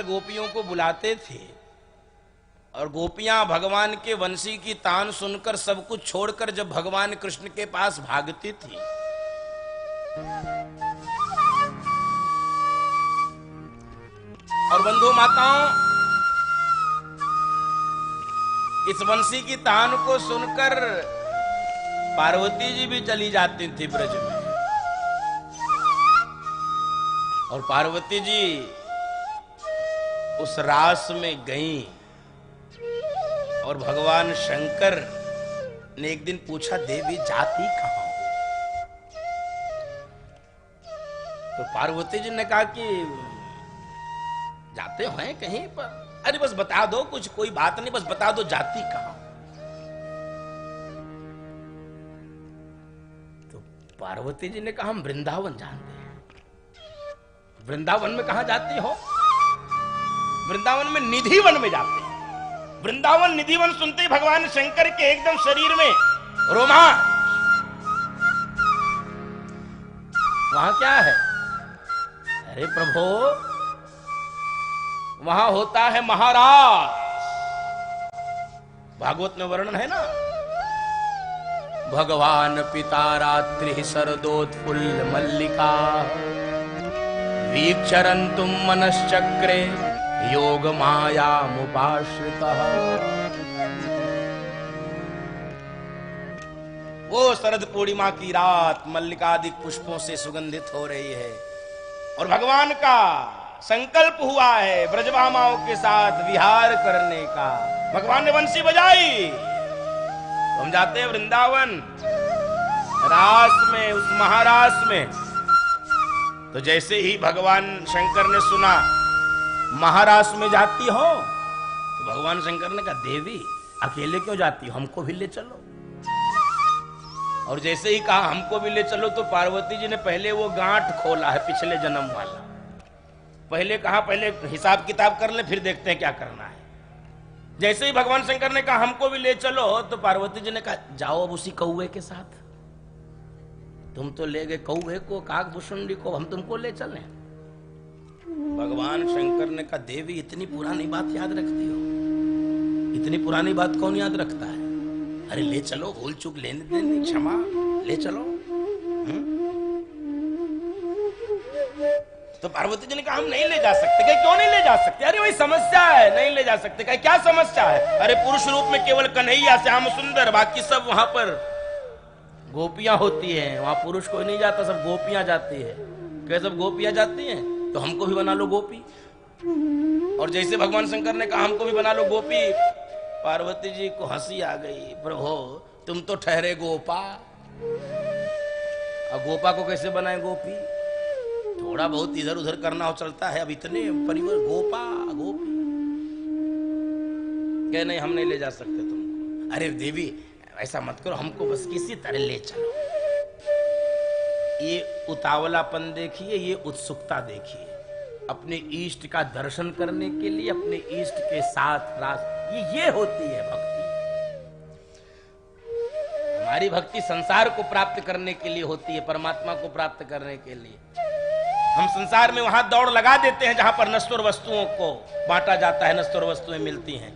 गोपियों को बुलाते थे और गोपियां भगवान के वंशी की तान सुनकर सब कुछ छोड़कर जब भगवान कृष्ण के पास भागती थी, और बंधु माताओं, इस वंशी की तान को सुनकर पार्वती जी भी चली जाती थी ब्रज में। और पार्वती जी उस रास में गईं और भगवान शंकर ने एक दिन पूछा, देवी जाती कहां? तो पार्वती जी ने कहा कि जाते हैं कहीं पर। अरे बस बता दो, कुछ कोई बात नहीं, बस बता दो जाती कहां। तो पार्वती जी ने कहा, हम वृंदावन जानते हैं। वृंदावन में कहां जाती हो? वृंदावन में निधिवन में जाते हैं। वृंदावन निधिवन सुनते ही भगवान शंकर के एकदम शरीर में रोमांच। वहां क्या है? अरे प्रभु, वहां होता है महाराज। भागवत में वर्णन है ना, भगवान पिता रात्रि शरदोत्फुल्ल मल्लिका वीक्षरन्तुम मनश्चक्रे योग माया मुपाश्रितः। वो शरद पूर्णिमा की रात मल्लिकादि पुष्पों से सुगंधित हो रही है और भगवान का संकल्प हुआ है ब्रजभामाओं के साथ विहार करने का। भगवान ने बंसी बजाई तो हम जाते हैं वृंदावन रास में, उस महारास में। तो जैसे ही भगवान शंकर ने सुना महारास में जाती हो, तो भगवान शंकर ने कहा, देवी अकेले क्यों जाती हो, हमको भी ले चलो। और जैसे ही कहा हमको भी ले चलो, तो पार्वती जी ने पहले वो गांठ खोला है पिछले जन्म वाला। पहले कहा पहले हिसाब किताब कर ले, फिर देखते हैं क्या करना है। जैसे ही भगवान शंकर ने कहा हमको भी ले चलो, तो पार्वती जी ने कहा, जाओ अब उसी कौवे के साथ। तुम तो ले गए कौवे को, काकभूषुंडी को, हम तुमको ले चले। भगवान शंकर ने कहा, देवी इतनी पुरानी बात याद रखती हो? इतनी पुरानी बात कौन याद रखता है? अरे ले चलो, भूल चूक लेने देने क्षमा, ले चलो। तो पार्वती जी ने कहा, हम नहीं ले जा सकते। कहे, क्यों नहीं ले जा सकते? अरे वही समस्या है, नहीं ले जा सकते। कहे, क्या समस्या है? अरे पुरुष रूप में केवल कन्हैया श्याम सुंदर, बाकी सब वहां पर गोपियां होती हैं। वहां पुरुष कोई नहीं जाता, सब गोपियां जाती है। क्या सब गोपियां जाती हैं? तो हमको भी बना लो गोपी। और जैसे भगवान शंकर ने कहा हमको भी बना लो गोपी, पार्वती जी को हंसी आ गई। प्रभु तुम तो ठहरे गोपा, अब गोपा को कैसे बनाए गोपी? थोड़ा बहुत इधर उधर करना हो चलता है, अब इतने परिवार गोपा गोपी। क्या नहीं, हम नहीं ले जा सकते तुमको। अरे देवी ऐसा मत करो, हमको बस किसी तरह ले चलो। ये उतावलापन देखिए, ये उत्सुकता देखिए, अपने इष्ट का दर्शन करने के लिए अपने इष्ट के साथ रास, ये होती है भक्ति। हमारी भक्ति संसार को प्राप्त करने के लिए होती है, परमात्मा को प्राप्त करने के लिए। हम संसार में वहां दौड़ लगा देते हैं जहां पर नश्वर वस्तुओं को बांटा जाता है, नश्वर वस्तुएं मिलती हैं।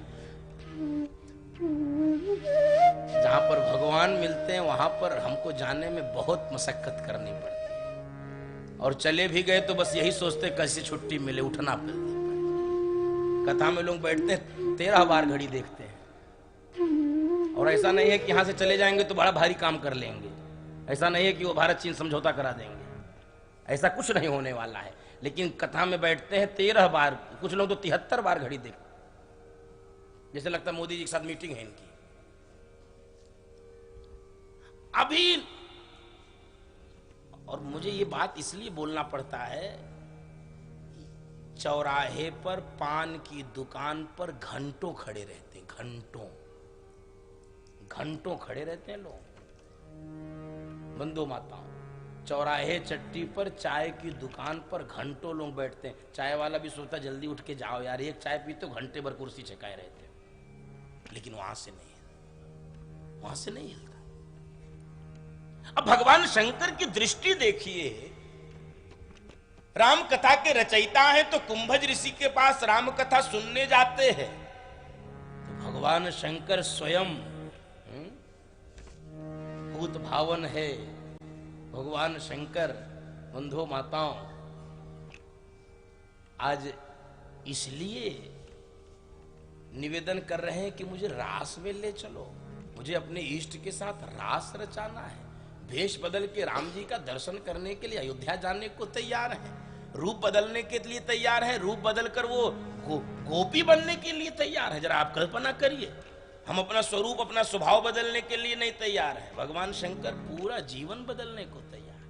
जहां पर भगवान मिलते हैं वहां पर हमको जाने में बहुत मशक्कत करनी पड़ती है। और चले भी गए तो बस यही सोचते कैसे छुट्टी मिले, उठना पड़ता है। कथा में लोग बैठते हैं 13 बार घड़ी देखते हैं। और ऐसा नहीं है कि यहां से चले जाएंगे तो बड़ा भारी काम कर लेंगे। ऐसा नहीं है कि वो भारत चीन समझौता करा देंगे, ऐसा कुछ नहीं होने वाला है। लेकिन कथा में बैठते हैं 13 बार, कुछ लोग तो 73 बार घड़ी देखते, जैसे लगता है मोदी जी के साथ मीटिंग है इनकी। अभी और मुझे ये बात इसलिए बोलना पड़ता है, चौराहे पर पान की दुकान पर घंटों खड़े रहते हैं, घंटों घंटों खड़े रहते हैं लोग। बंधु माताओं, चौराहे चट्टी पर चाय की दुकान पर घंटों लोग बैठते हैं। चाय वाला भी सोचता जल्दी उठ के जाओ यार, एक चाय पीते तो घंटे भर कुर्सी छकाए रहते हैं। लेकिन वहां से नहीं, वहां से नहीं हिलता। अब भगवान शंकर की दृष्टि देखिए, राम कथा के रचयिता हैं, तो कुंभज ऋषि के पास राम कथा सुनने जाते हैं तो भगवान शंकर स्वयं भूत भावन है। भगवान शंकर बंधु माताओं आज इसलिए निवेदन कर रहे हैं कि मुझे रास में ले चलो, मुझे अपने इष्ट के साथ रास रचाना है। भेष बदल के राम जी का दर्शन करने के लिए अयोध्या जाने को तैयार है, रूप बदलने के लिए तैयार है, रूप बदल कर वो गोपी बनने के लिए तैयार है। जरा आप कल्पना करिए, हम अपना स्वरूप अपना स्वभाव बदलने के लिए नहीं तैयार है, भगवान शंकर पूरा जीवन बदलने को तैयार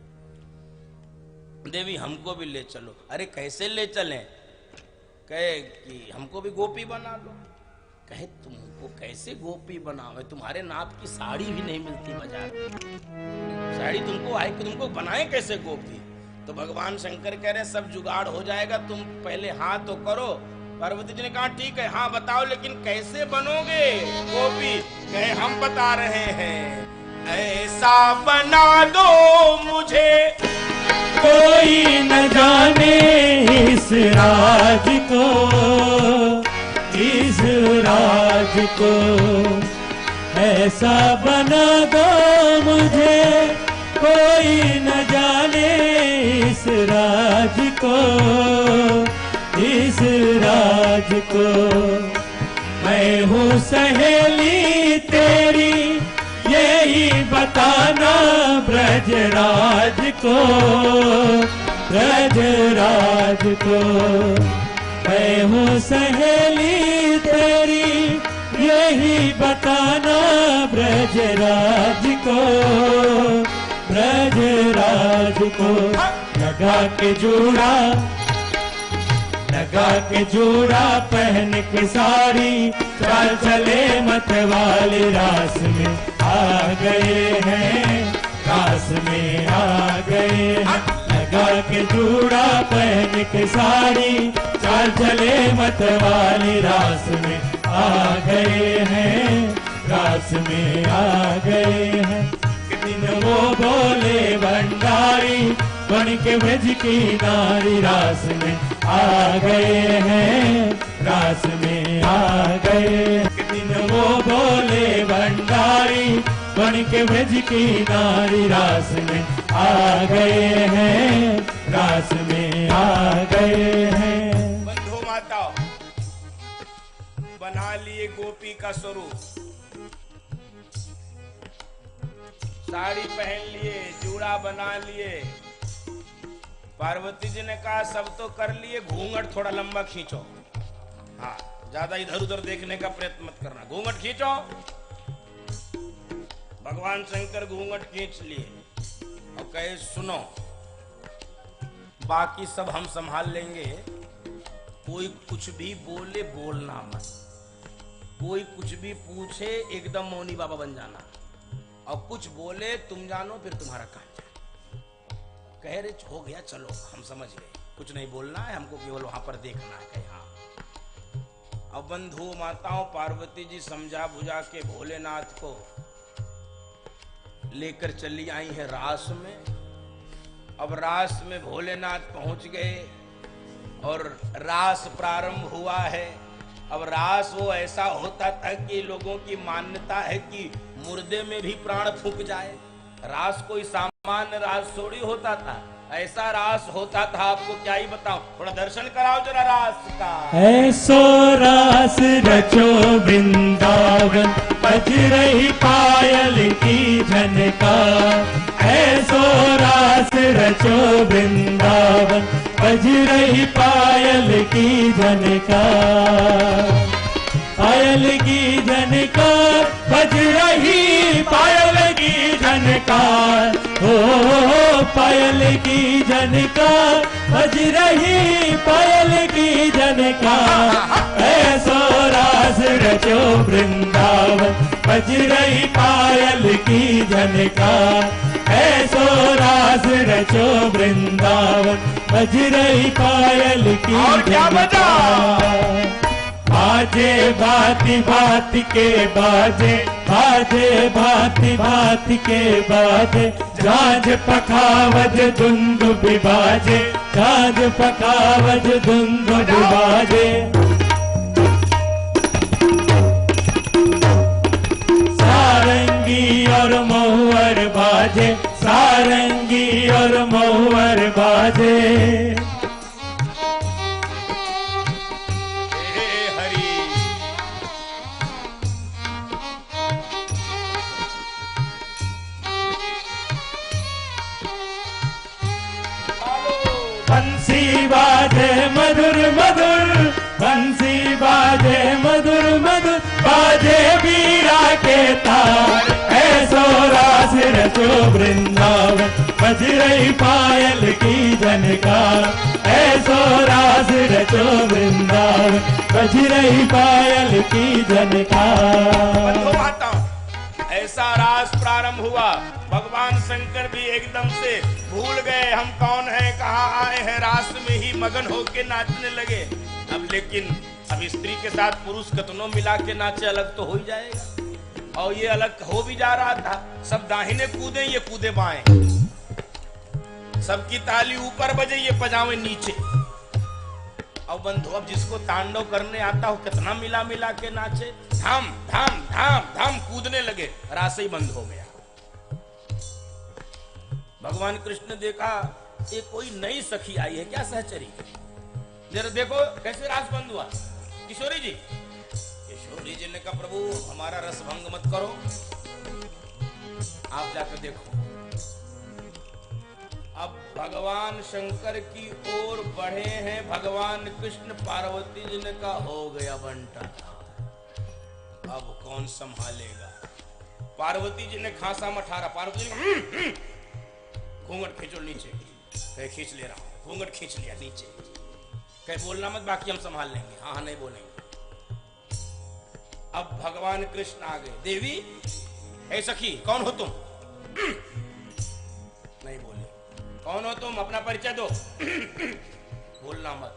है। देवी हमको भी ले चलो। अरे कैसे ले चलें? कहे कि हमको भी गोपी बना लो। कहे तुमको कैसे गोपी बनावे, तुम्हारे नाप की साड़ी भी नहीं मिलती बाजार में, साड़ी तुमको आए कि तुमको बनाए कैसे गोपी? तो भगवान शंकर कह रहे सब जुगाड़ हो जाएगा, तुम पहले हाँ तो करो। पार्वती जी ने कहा ठीक है, हाँ बताओ, लेकिन कैसे बनोगे गोपी? कहे हम बता रहे हैं, ऐसा बना दो मुझे कोई न जाने इस राज को, इस राज को। ऐसा बना दो मुझे कोई न जाने इस राज को, इस राज को। मैं हूँ सहेली तेरी यही बताना ब्रजराज को, ब्रजराज को। मैं हूँ सहेली तेरी यही बताना ब्रजराज को, ब्रजराज को। लगा के जोड़ा, लगा के जोड़ा पहन के साड़ी, चाल चले मत वाले रास में आ गए हैं, रास में आ गए हैं। लगा के जोड़ा पहन के साड़ी, चाल चले मत वाले रास में आ गए हैं, रास में आ गए हैं। दिन वो बोले भंडारी बन के ब्रज की नारी, रास में आ गए हैं, रास में आ गए। दिन वो बोले भंडारी बन के ब्रज की नारी, रास में आ गए हैं, रास में आ गए हैं। बंधु माताओं, बना लिए गोपी का स्वरूप, साड़ी पहन लिए, जूड़ा बना लिए। पार्वती जी ने कहा सब तो कर लिए, घूंघट थोड़ा लंबा खींचो। हाँ, ज्यादा इधर उधर देखने का प्रयत्न मत करना, घूंघट खींचो। भगवान शंकर घूंघट खींच लिए और कहे सुनो, बाकी सब हम संभाल लेंगे, कोई कुछ भी बोले बोलना मत, कोई कुछ भी पूछे एकदम मौनी बाबा बन जाना, और कुछ बोले तुम जानो फिर तुम्हारा काम जाए। कह रहे हो गया, चलो हम समझ गए, कुछ नहीं बोलना है हमको, केवल वहां पर देखना है। कहे हाँ। अब बंधु माताओं, पार्वती जी समझा बुझा के भोलेनाथ को लेकर चली आई है रास में। अब रास में भोलेनाथ पहुंच गए और रास प्रारंभ हुआ है। अब रास वो ऐसा होता था कि लोगों की मान्यता है कि मुर्दे में भी प्राण फूंक जाए। रास कोई सामान्य रास थोड़ी होता था, ऐसा रास होता था, आपको क्या ही बताऊं। थोड़ा दर्शन कराओ जरा रास का। ऐसो रास रचो वृंदावन, बज रही पायल की झनकार। ऐसो रास रचो वृंदावन, बज रही पायल की झनकार। पायल की झनकार बज रही, पायल की झनकार। ओ पायल की झनकार बज रही, पायल की झनकार। ऐसो रास रचो वृंदावन, बज रही पायल की झनकार। ऐसो रास रचो वृंदावन, बज रही पायल की झनकार। बाजे भांति भांति के बाजे, बाजे भांति भांति के बाजे। झांझ पखावज धुंध भी बाजे, छाछ पकावज धुंध बाजे, सारंगी और महुअर बाजे, सारंगी और महुअर बाजे। बंसी बाजे मधुर मधुर, बंसी बाजे मधुर मधुर, बाजे बीरा के तार, ऐसो रास रचो वृंदावन, बज रही पायल की झनकार, ऐसो रास रचो वृंदावन, बज रही पायल की झनकार। ऐसा रास प्रारंभ हुआ, भगवान शंकर भी एकदम से भूल गए हम कौन हैं, कहाँ आए हैं, रास में ही मगन होके नाचने लगे। अब लेकिन अब स्त्री के साथ पुरुष कतनों मिला के नाचे, अलग तो हो ही जाएगा, और ये अलग हो भी जा रहा था। सब दाहिने कूदे, ये कूदे बाएं, सबकी ताली ऊपर बजे, ये पजामे नीचे। अब बंधु, अब जिसको तांडव करने आता हो कितना मिला मिला के नाचे, धाम धाम धाम धाम कूदने लगे, रास ही बंद हो गया। भगवान कृष्ण ने देखा ये कोई नई सखी आई है क्या सहचरी, जरा देखो कैसे रास बंद हुआ। किशोरी जी, किशोरी जी ने कहा प्रभु हमारा रस भंग मत करो, आप जाकर देखो। अब भगवान शंकर की ओर बढ़े हैं भगवान कृष्ण, पार्वती जी ने कहा हो गया बंटा, अब कौन संभालेगा। पार्वती जी ने खासा मठारा, पार्वती जी घूंघट खींचो नीचे, कहे खींच ले रहा हूं, घूंघट खींच लिया नीचे, कहे बोलना मत, बाकी हम संभाल लेंगे। हाँ हाँ नहीं बोलेंगे। अब भगवान कृष्ण आ गए, देवी हे सखी कौन हो तुम, नहीं बोले। कौन हो तुम, अपना परिचय दो, बोलना मत।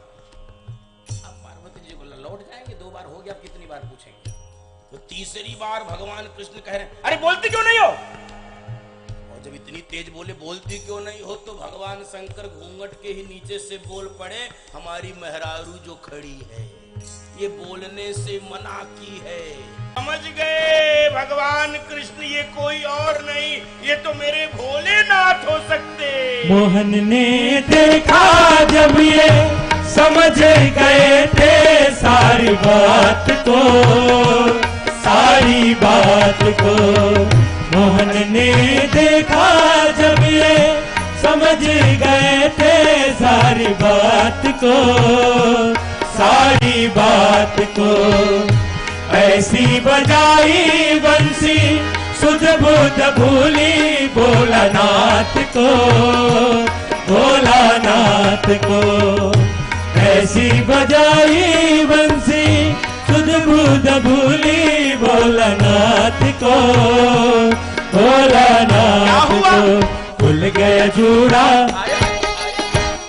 अब पार्वती जी को लौट जाएंगे, 2 बार हो गया, अब कितनी बार पूछेंगे। तो तीसरी बार भगवान कृष्ण कह रहे हैं अरे बोलती क्यों नहीं हो, और जब इतनी तेज बोले बोलती क्यों नहीं हो, तो भगवान शंकर घूंघट के ही नीचे से बोल पड़े, हमारी मेहरारू जो खड़ी है ये बोलने से मना की है। समझ गए भगवान कृष्ण ये कोई और नहीं, ये तो मेरे भोलेनाथ हो सकते। मोहन ने देखा जब ये समझ गए थे सारी बात को, सारी बात को। मोहन ने देखा जब ये समझ गए थे सारी बात को, सारी बात को। ऐसी बजाई बंसी सुध बुध भूली भोलानाथ को, भोलानाथ को। ऐसी बजाई बंसी सुध बुध भूली भोलानाथ को, भोलानाथ को। खुल गया जूड़ा,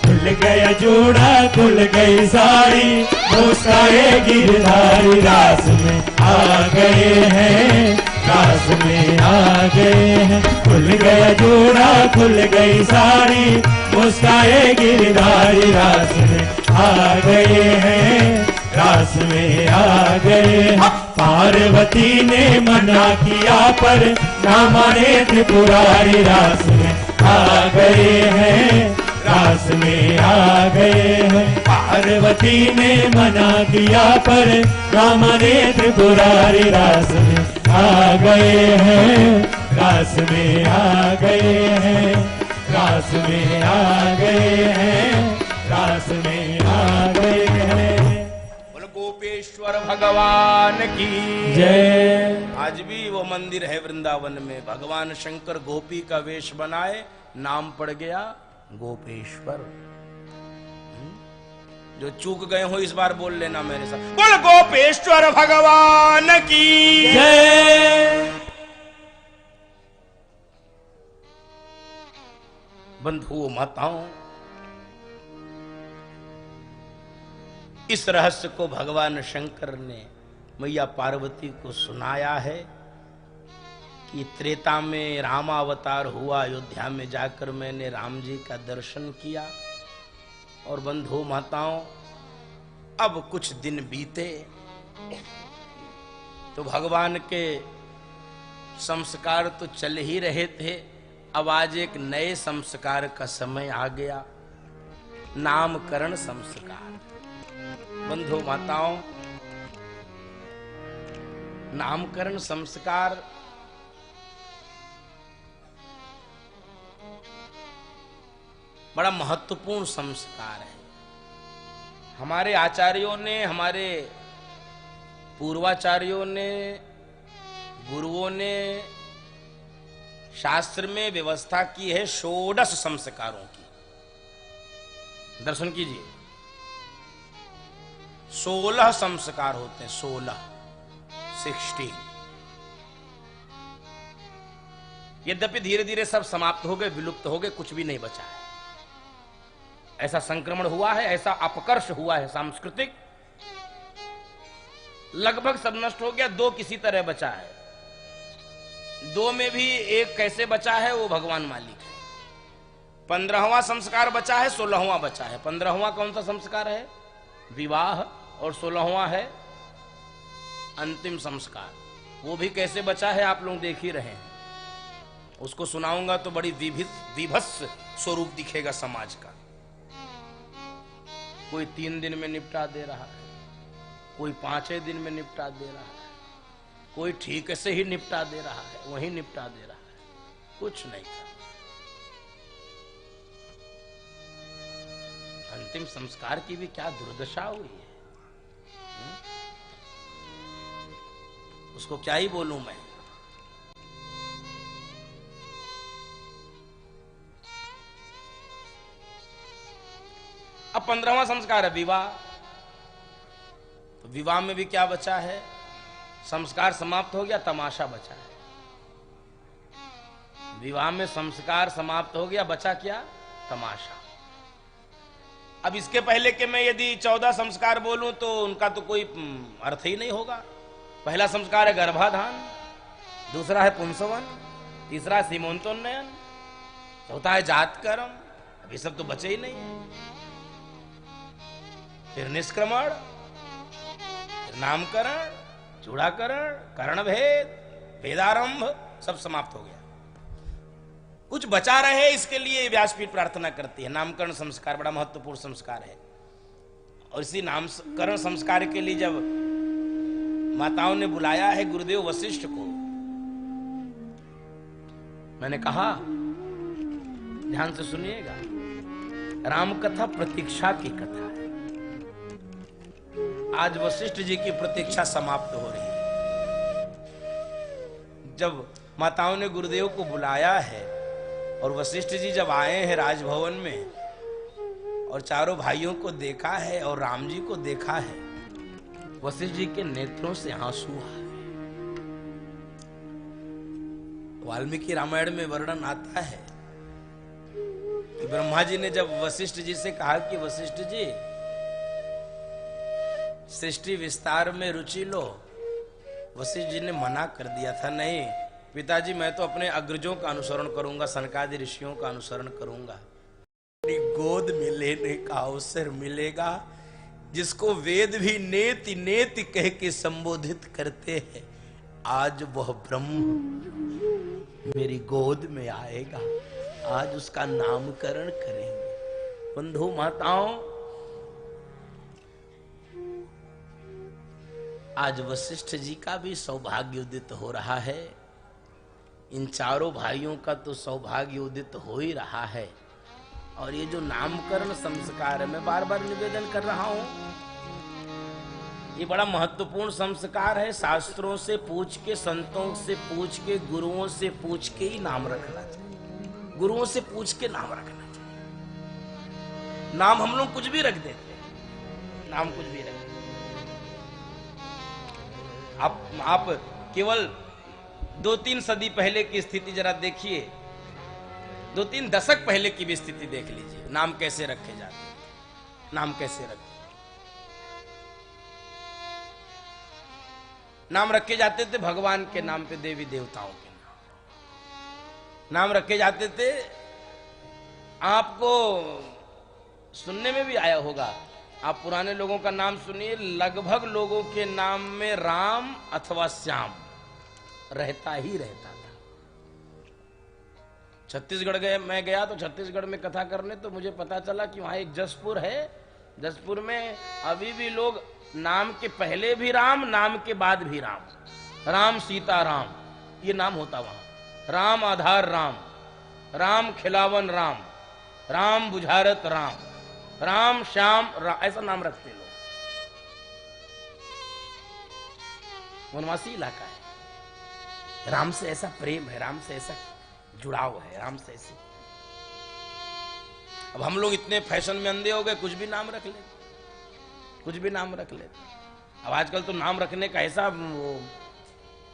खुल गया जूड़ा, खुल गई साड़ी, मुस्काए गिरधारी रास में आ गए हैं, रास में आ गए हैं। खुल गया जूड़ा, खुल गई साड़ी, मुस्काए गिरधारी रास में आ गए हैं, रास में आ गए हैं। पार्वती ने मना किया पर ना माने त्रिपुरारी, रास में आ गए हैं, रास में आ गए हैं। पार्वती ने मना किया पर राम ने त्रिपुरारी, रास में आ गए हैं, रास में आ गए हैं, रास में आ गए हैं, रास में आ गए हैं। बोलो गोपेश्वर भगवान की जय। आज भी वो मंदिर है वृंदावन में, भगवान शंकर गोपी का वेश बनाए, नाम पड़ गया गोपेश्वर। जो चूक गए हो इस बार बोल लेना मेरे साथ, बोल गोपेश्वर भगवान की जय। बंधुओं माताओं, इस रहस्य को भगवान शंकर ने मैया पार्वती को सुनाया है कि त्रेता में रामावतार हुआ, अयोध्या में जाकर मैंने राम जी का दर्शन किया, और बंधु माताओं, अब कुछ दिन बीते तो भगवान के संस्कार तो चल ही रहे थे। अब आज एक नए संस्कार का समय आ गया, नामकरण संस्कार। बंधु माताओं, नामकरण संस्कार बड़ा महत्वपूर्ण संस्कार है। हमारे आचार्यों ने, हमारे पूर्वाचार्यों ने, गुरुओं ने शास्त्र में व्यवस्था की है 16 संस्कारों की। दर्शन कीजिए, 16 संस्कार होते हैं, 16। यद्यपि धीरे धीरे सब समाप्त हो गए, विलुप्त हो गए, कुछ भी नहीं बचा है। ऐसा संक्रमण हुआ है, ऐसा अपकर्ष हुआ है सांस्कृतिक, लगभग सब नष्ट हो गया। 2 किसी तरह बचा है, 2 में भी एक कैसे बचा है वो भगवान मालिक है। 15वां संस्कार बचा है, 16वां बचा है। 15वां कौन सा संस्कार है? विवाह। और 16वां है अंतिम संस्कार। वो भी कैसे बचा है आप लोग देख ही रहे हैं। उसको सुनाऊंगा तो बड़ी विभत्स स्वरूप दिखेगा समाज का। कोई 3 दिन में निपटा दे रहा है, कोई 5 दिन में निपटा दे रहा है, कोई ठीक से ही निपटा दे रहा है, वहीं निपटा दे रहा है, कुछ नहीं था। अंतिम संस्कार की भी क्या दुर्दशा हुई है, उसको क्या ही बोलूं मैं। अब 15वां संस्कार है विवाह। तो विवाह में भी क्या बचा है? संस्कार समाप्त हो गया, तमाशा बचा है। विवाह में संस्कार समाप्त हो गया, बचा क्या? तमाशा। अब इसके पहले के मैं यदि 14 संस्कार बोलूं तो उनका तो कोई अर्थ ही नहीं होगा। पहला संस्कार है गर्भाधान, दूसरा है पुंसवन, तीसरा है सीमंतोन्नयन, चौथा है जात कर्म। अब ये सब तो बचे ही नहीं है। फिर निष्क्रमण, फिर नामकरण, चूड़ाकरण, कर्णभेद, वेदारंभ, सब समाप्त हो गया। कुछ बचा रहे, इसके लिए व्यासपीठ प्रार्थना करती है। नामकरण संस्कार बड़ा महत्वपूर्ण संस्कार है। और इसी नामकरण संस्कार के लिए जब माताओं ने बुलाया है गुरुदेव वशिष्ठ को, मैंने कहा ध्यान से सुनिएगा, राम कथा प्रतीक्षा की कथा है। आज वशिष्ठ जी की प्रतीक्षा समाप्त हो रही है। जब माताओं ने गुरुदेव को बुलाया है और वशिष्ठ जी जब आए हैं राजभवन में और चारों भाइयों को देखा है और राम जी को देखा है, वशिष्ठ जी के नेत्रों से आंसू आए। वाल्मीकि रामायण में वर्णन आता है कि ब्रह्मा जी ने जब वशिष्ठ जी से कहा कि वशिष्ठ जी सृष्टि विस्तार में रुचि लो, वशिष्ठ जी ने मना कर दिया था, नहीं पिताजी मैं तो अपने अग्रजों का अनुसरण करूंगा, सनकादि ऋषियों का अनुसरण करूंगा। अपनी गोद में लेने का अवसर मिलेगा, जिसको वेद भी नेति नेति कह के संबोधित करते हैं, आज वह ब्रह्म मेरी गोद में आएगा, आज उसका नामकरण करेंगे। बंधु माताओं, आज वशिष्ठ जी का भी सौभाग्य उदित हो रहा है। इन चारों भाइयों का तो सौभाग्य उदित हो ही रहा है। और ये जो नामकरण संस्कार है, मैं बार बार निवेदन कर रहा हूं, ये बड़ा महत्वपूर्ण संस्कार है। शास्त्रों से पूछ के, संतों से पूछ के, गुरुओं से पूछ के ही नाम रखना चाहिए। गुरुओं से पूछ के नाम रखना चाहिए। नाम हम लोग कुछ भी रख देते हैं, नाम कुछ भी रख देते। आप केवल 2-3 सदी पहले की स्थिति जरा देखिए, 2-3 दशक पहले की भी स्थिति देख लीजिए। नाम कैसे रखे जाते, नाम कैसे रखे, नाम रखे जाते थे भगवान के नाम पे, देवी देवताओं के नाम रखे जाते थे। आपको सुनने में भी आया होगा। आप पुराने लोगों का नाम सुनिए, लगभग लोगों के नाम में राम अथवा श्याम रहता ही रहता था। छत्तीसगढ़ मैं गया तो छत्तीसगढ़ में कथा करने, तो मुझे पता चला कि वहां एक जसपुर है। जसपुर में अभी भी लोग नाम के पहले भी राम, नाम के बाद भी राम, राम सीता राम, ये नाम होता वहां। राम आधार राम, राम खिलावन राम, राम बुझारत राम, राम श्याम ऐसा नाम रखते लोग। वनवासी इलाका है। राम से ऐसा प्रेम है, राम से ऐसा जुड़ाव है, राम से ऐसे। अब हम लोग इतने फैशन में अंधे हो गए, कुछ भी नाम रख लेते, कुछ भी नाम रख लेते। अब आजकल तो नाम रखने का ऐसा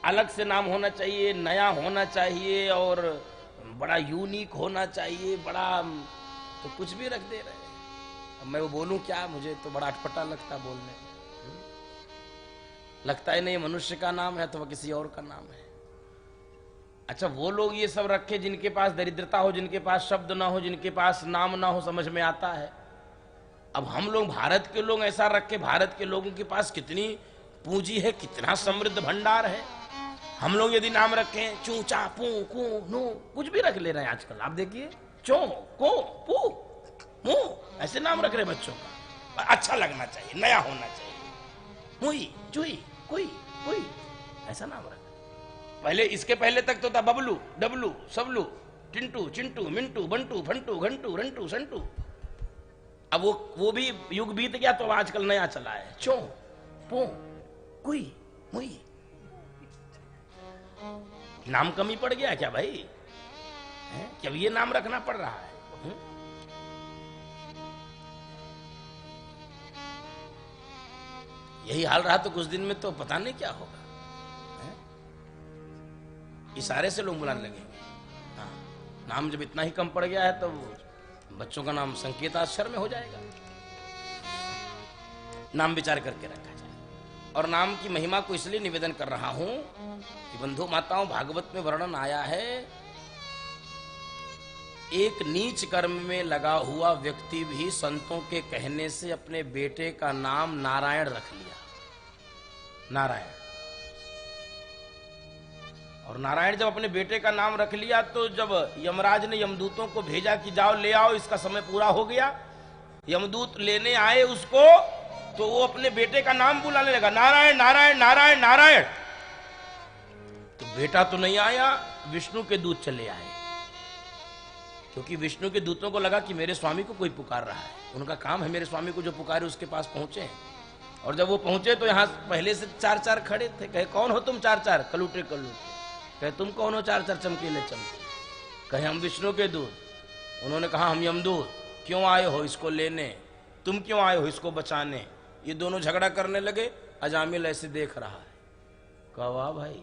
अलग से नाम होना चाहिए, नया होना चाहिए और बड़ा यूनिक होना चाहिए, बड़ा, तो कुछ भी रख दे रहे हैं। अब मैं वो बोलूं क्या, मुझे तो बड़ा अटपटा लगता बोलने। लगता है नहीं मनुष्य का नाम है तो किसी और का नाम है। अच्छा, वो लोग ये सब रखे जिनके पास दरिद्रता हो, जिनके पास शब्द ना हो, जिनके पास नाम ना हो, समझ में आता है। अब हम लोग भारत के लोग ऐसा रखे, भारत के लोगों के पास कितनी पूंजी है, कितना समृद्ध भंडार है। हम लोग यदि नाम रखें चू चा पू कू नू, कुछ भी रख ले रहे हैं आजकल। आप देखिए चो को पू मू, ऐसे नाम रख रहे बच्चों का। अच्छा लगना चाहिए, नया होना चाहिए। मुई चुई कोई कोई, ऐसा नाम रख। पहले, इसके पहले तक तो था बबलू डबलू सबलू, टिंटू चिंटू मिंटू बंटू फंटू घंटू रंटू संटू। अब वो भी युग बीत गया, तो आजकल नया चला है चो पो कुई मुई। नाम कमी पड़ गया क्या भाई? क्या ये नाम रखना पड़ रहा है? यही हाल रहा तो कुछ दिन में तो पता नहीं क्या होगा। इशारे से लोग बुलाने लगेंगे। हाँ, नाम जब इतना ही कम पड़ गया है तो बच्चों का नाम संकेताक्षर में हो जाएगा। नाम विचार करके रखा जाए। और नाम की महिमा को इसलिए निवेदन कर रहा हूं कि बंधु माताओं, भागवत में वर्णन आया है, एक नीच कर्म में लगा हुआ व्यक्ति भी संतों के कहने से अपने बेटे का नाम नारायण रख लिया। नारायण। और नारायण जब अपने बेटे का नाम रख लिया तो जब यमराज ने यमदूतों को भेजा कि जाओ ले आओ, इसका समय पूरा हो गया, यमदूत लेने आए उसको, तो वो अपने बेटे का नाम बुलाने लगा, नारायण नारायण नारायण नारायण। तो बेटा तो नहीं आया, विष्णु के दूत चले आए, क्योंकि विष्णु के दूतों को लगा कि मेरे स्वामी को कोई पुकार रहा है, उनका काम है मेरे स्वामी को जो पुकारे उसके पास पहुंचे। और जब वो पहुंचे तो यहां पहले से चार चार खड़े थे। कहे कौन हो तुम चार चार कलूटे कलूटे? कहे तुम कौन हो चार चार चमकीले चमके? कहे हम विष्णु के दूत। उन्होंने कहा हम यमदूत। क्यों आए हो इसको लेने? तुम क्यों आए हो इसको बचाने? ये दोनों झगड़ा करने लगे। अजामिल ऐसे देख रहा है, कहा वाह भाई।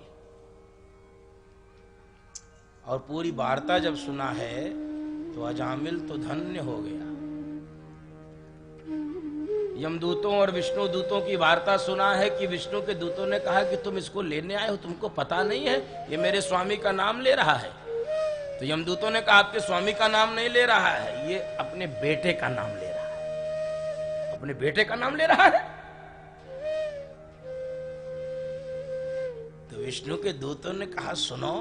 और पूरी वार्ता जब सुना है तो अजामिल तो धन्य हो गया। यमदूतों और विष्णु दूतों की वार्ता सुना है कि विष्णु के दूतों ने कहा कि तुम इसको लेने आए हो, तुमको पता नहीं है ये मेरे स्वामी का नाम ले रहा है। तो यमदूतों ने कहा आपके स्वामी का नाम नहीं ले रहा है, ये अपने बेटे का नाम ले रहा है। अपने बेटे का नाम ले रहा है। तो विष्णु के दूतों ने कहा सुनो,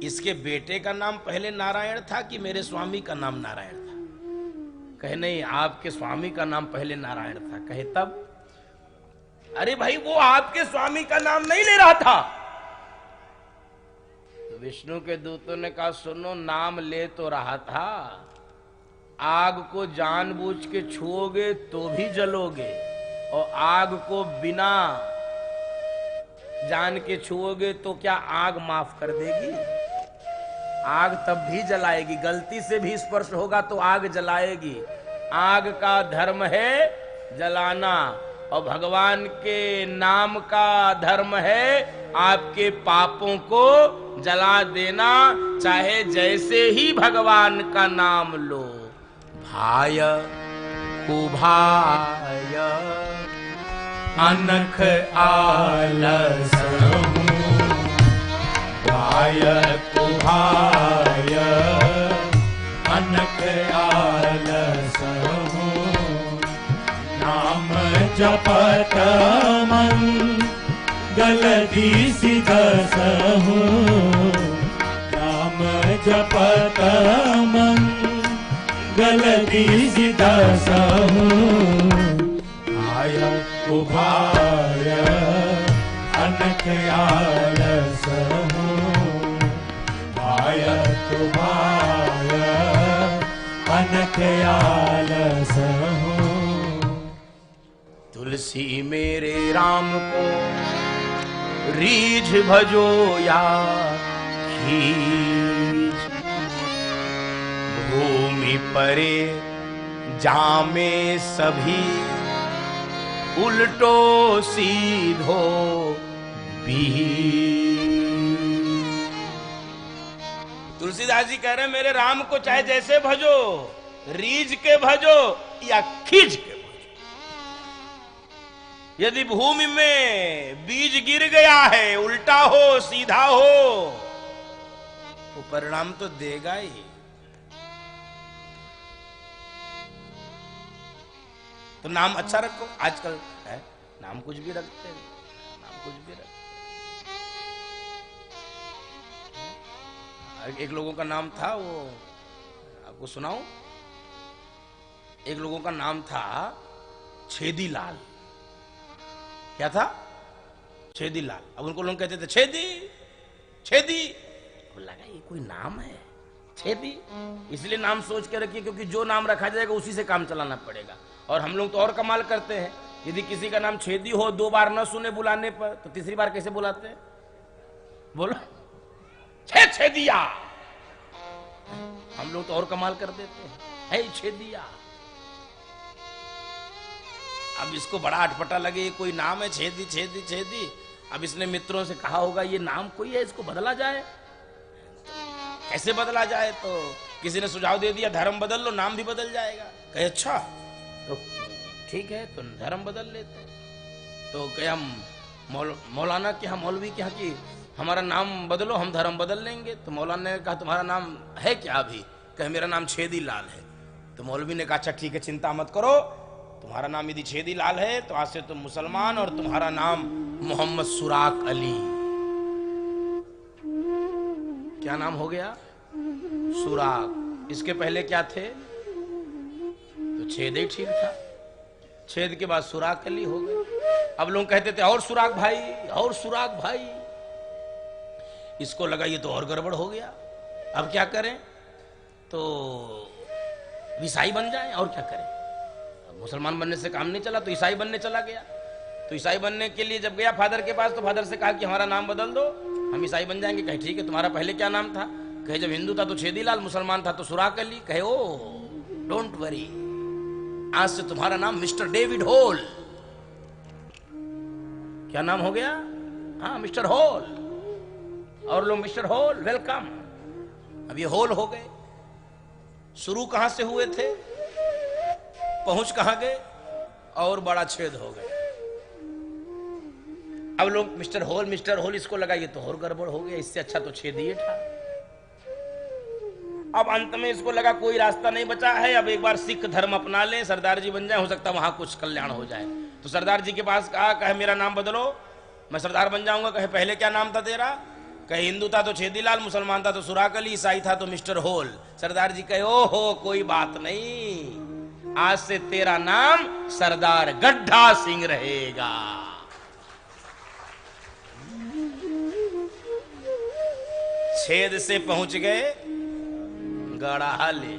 इसके बेटे का नाम पहले नारायण था कि मेरे स्वामी का नाम नारायण था? कहे नहीं, आपके स्वामी का नाम पहले नारायण था। कहे तब? अरे भाई वो आपके स्वामी का नाम नहीं ले रहा था। तो विष्णु के दूतों ने कहा सुनो, नाम ले तो रहा था, आग को जानबूझ के छुओगे तो भी जलोगे, और आग को बिना जान के छुओगे तो क्या आग माफ कर देगी? आग तब भी जलाएगी, गलती से भी स्पर्श होगा तो आग जलाएगी। आग का धर्म है जलाना, और भगवान के नाम का धर्म है आपके पापों को जला देना, चाहे जैसे ही भगवान का नाम लो। भाय कुभाय अनख आलस भाय कुभाय अनख आलस जपत मंगल दिसिदसहु नाम जपत मंगल दिसिदसहु आय उभाय अनक आलसहु आय उभाय अनक आलसहु तुलसी मेरे राम को रीझ भजो या खींच, भूमि परे जामे सभी उल्टो सीधो तुलसीदास जी कह रहे हैं मेरे राम को चाहे जैसे भजो, रीझ के भजो या खींच के भजो। यदि भूमि में बीज गिर गया है, उल्टा हो सीधा हो, तो परिणाम तो देगा ही। तो नाम अच्छा रखो। आजकल है नाम कुछ भी रखते हैं, नाम कुछ भी रखते। एक लोगों का नाम था, वो आपको सुनाऊं, एक लोगों का नाम था छेदी लाल। क्या था? छेदी लाल। अब उनको लोग कहते थे छेदी छेदी, लगा ये कोई नाम है छेदी, इसलिए नाम सोच के रखिए, क्योंकि जो नाम रखा जाएगा उसी से काम चलाना पड़ेगा। और हम लोग तो और कमाल करते हैं, यदि किसी का नाम छेदी हो, 2 बार न सुने बुलाने पर, तो तीसरी बार कैसे बुलाते हैं? बोलो छेदिया। हम लोग तो और कमाल कर देते हैं, है छेदिया। अब इसको बड़ा अटपटा लगे, ये कोई नाम है छेदी छेदी छेदी। अब इसने मित्रों से कहा होगा ये नाम कोई है, इसको बदला जाए। कैसे बदला जाए? तो किसी ने सुझाव दे दिया धर्म बदल लो, नाम भी बदल जाएगा। कहे अच्छा तो ठीक है, तो धर्म बदल लेते। तो कहे हम मौलाना के यहाँ, मौलवी के यहाँ की हमारा नाम बदलो, हम धर्म बदल लेंगे। तो मौलाना ने कहा तुम्हारा नाम है क्या अभी? कहे मेरा नाम छेदी लाल है। तो मौलवी ने कहा अच्छा ठीक है, चिंता मत करो, तुम्हारा नाम यदि छेदी लाल है तो आज से तुम मुसलमान, और तुम्हारा नाम मोहम्मद सुराक अली। क्या नाम हो गया? सुराक। इसके पहले क्या थे? तो छेद ही ठीक था, छेद के बाद सुराक अली हो गए। अब लोग कहते थे और सुराक भाई, और सुराक भाई। इसको लगा ये तो और गड़बड़ हो गया, अब क्या करें? तो ईसाई बन जाएं, और क्या करें? मुसलमान बनने से काम नहीं चला, तो ईसाई बनने चला गया। तो ईसाई बनने के लिए जब गया फादर के पास, तो फादर से कहा कि हमारा नाम बदल दो, हम ईसाई बन जाएंगे। कहे ठीक है, तुम्हारा पहले क्या नाम था? कहे जब हिंदू था तो छेदी लाल, मुसलमान था तो सुराक अली। कहे ओ डोंट वरी, आज से तुम्हारा नाम मिस्टर डेविड हॉल। क्या नाम हो गया? हाँ मिस्टर हॉल। और लोग मिस्टर हॉल वेलकम। अब ये हॉल हो गए। शुरू कहां से हुए थे, पहुंच कहां गए, और बड़ा छेद हो गया। अब लोग मिस्टर हॉल इसको लगा ये तो और गड़बड़ हो गया, इससे अच्छा तो छेद ही था। अब अंत में इसको लगा कोई रास्ता नहीं बचा है, अब एक बार सिख धर्म अपना ले, सरदार जी बन जाए, हो सकता है वहां कुछ कल्याण हो जाए। तो सरदार जी के पास कहा, कहे मेरा नाम बदलो, मैं सरदार बन जाऊंगा। कहे पहले क्या नाम था तेरा? कहे हिंदू था तो छेदीलाल, मुसलमान था तो सुराक अली, ईसाई था तो मिस्टर होल। सरदार जी कहे ओहो कोई बात नहीं, आज से तेरा नाम सरदार गड्ढा सिंह रहेगा। छेद से पहुंच गए गड़ाले।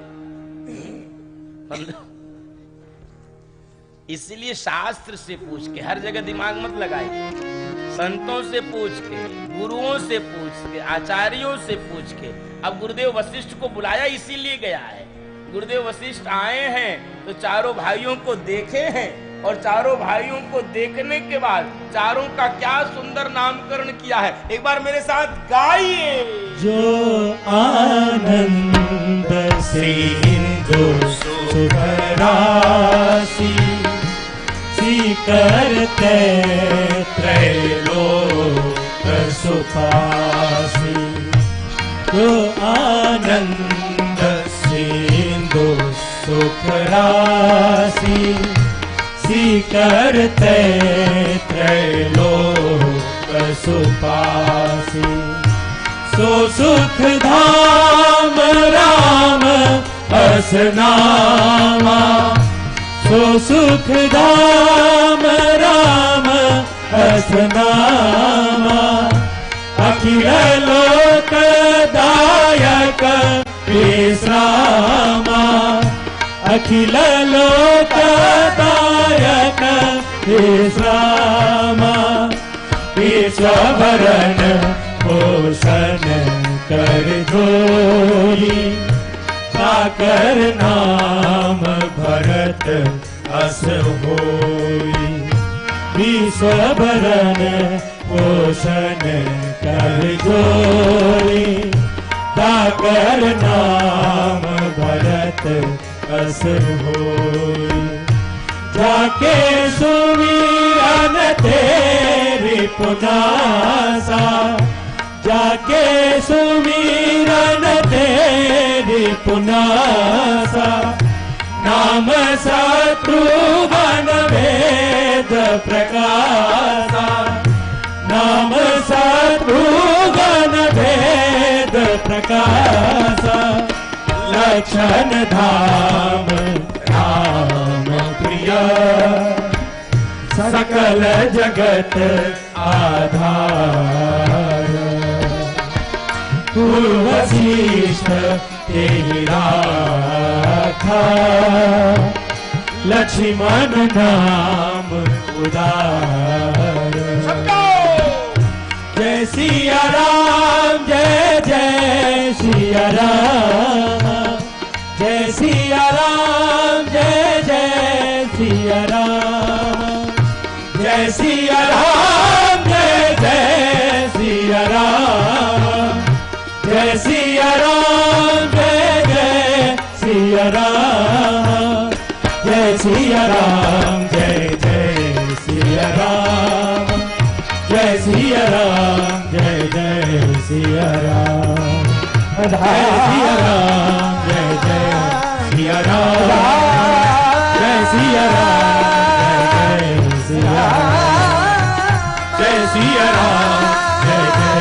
इसलिए शास्त्र से पूछ के, हर जगह दिमाग मत लगाइए, संतों से पूछ के, गुरुओं से पूछ के, आचार्यों से पूछ के। अब गुरुदेव वशिष्ठ को बुलाया इसीलिए गया है। गुरुदेव वशिष्ठ आए हैं तो चारों भाइयों को देखे हैं, और चारों भाइयों को देखने के बाद चारों का क्या सुंदर नामकरण किया है, एक बार मेरे साथ गाइए। जो आनंद सिंधु सुखरासी करते त्रैलोक सुखासी, जो आनंद सिंधु सुखरासी करते त्रैलोक सुपासी। सो सुख धाम राम असनामा, सो सुख धाम राम असनामा। अखिल लोक दायक विश्रामा, अखिल लोक दायक विश्रामा। विश्वभरण पोषण कर जोई, ताकर नाम भरत अस होई। विश्वभरण पोषण कर जोई, ताकर नाम भरत अस होई। जाके सुमिरन तेरी पुनासा, जाके सुमिरन तेरी पुनासा। नाम शत्रुघ्न वेद प्रकाशा, नाम शत्रुघ्न वेद प्रकाशा। लक्षण धाम राम प्रिय, सकल जगत आधार। तू वशिष्ठ तेरी राखा, लक्ष्मण नाम उदार। जय सिया राम, जय जय सिया राम, जय सिया राम, जय जय सिया राम। जय सिया राम, जय जय सिया राम, जय सिया राम, जय जय सिया राम। जय सिया राम, जय जय सिया राम, जय सिया राम, जय जय सिया राम। जय सिया राम, जय जय सिया राम, जय सिया राम, जय जय सिया राम। जय सिया राम, जय जय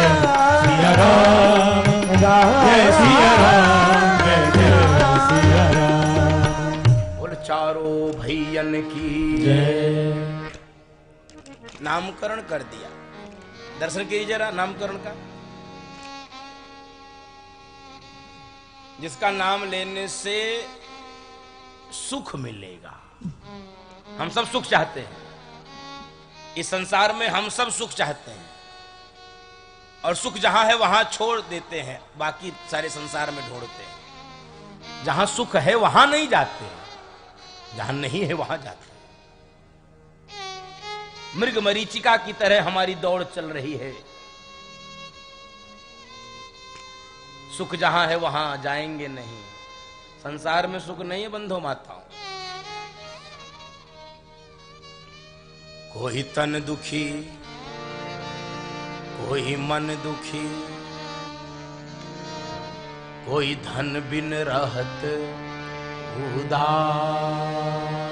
सिया राम, जय सिया राम, जय जय सिया राम। बोल चारों भैयन की जय। नामकरण कर दिया, दर्शन कीजिए जरा नामकरण का। जिसका नाम लेने से सुख मिलेगा। हम सब सुख चाहते हैं, इस संसार में हम सब सुख चाहते हैं, और सुख जहां है वहां छोड़ देते हैं, बाकी सारे संसार में ढूंढते हैं। जहां सुख है वहां नहीं जाते, जहां नहीं है वहां जाते हैं। मृग मरीचिका की तरह हमारी दौड़ चल रही है। सुख जहां है वहां जाएंगे नहीं। संसार में सुख नहीं है बंधो माताओं। कोई तन दुखी, कोई मन दुखी, कोई धन बिन रहत उदास।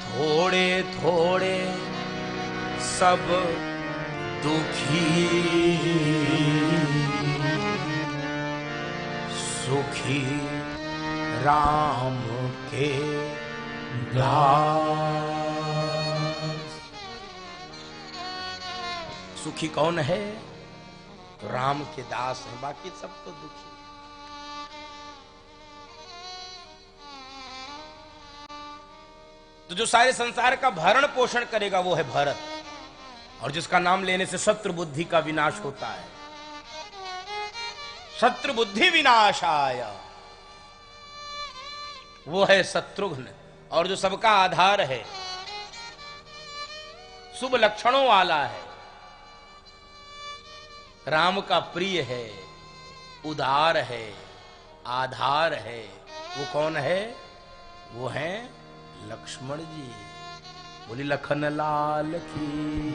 थोड़े थोड़े सब दुखी, सुखी राम के दास। सुखी कौन है? तो राम के दास हैं, बाकी सब तो दुखी। तो जो सारे संसार का भरण पोषण करेगा वो है भरत, और जिसका नाम लेने से शत्रु बुद्धि का विनाश होता है। शत्रु बुद्धि विनाशाय, वो है शत्रुघ्न, और जो सबका आधार है, शुभ लक्षणों वाला है, राम का प्रिय है, उदार है, आधार है, वो कौन है? वो है लक्ष्मण जी। बोली लखन लाल की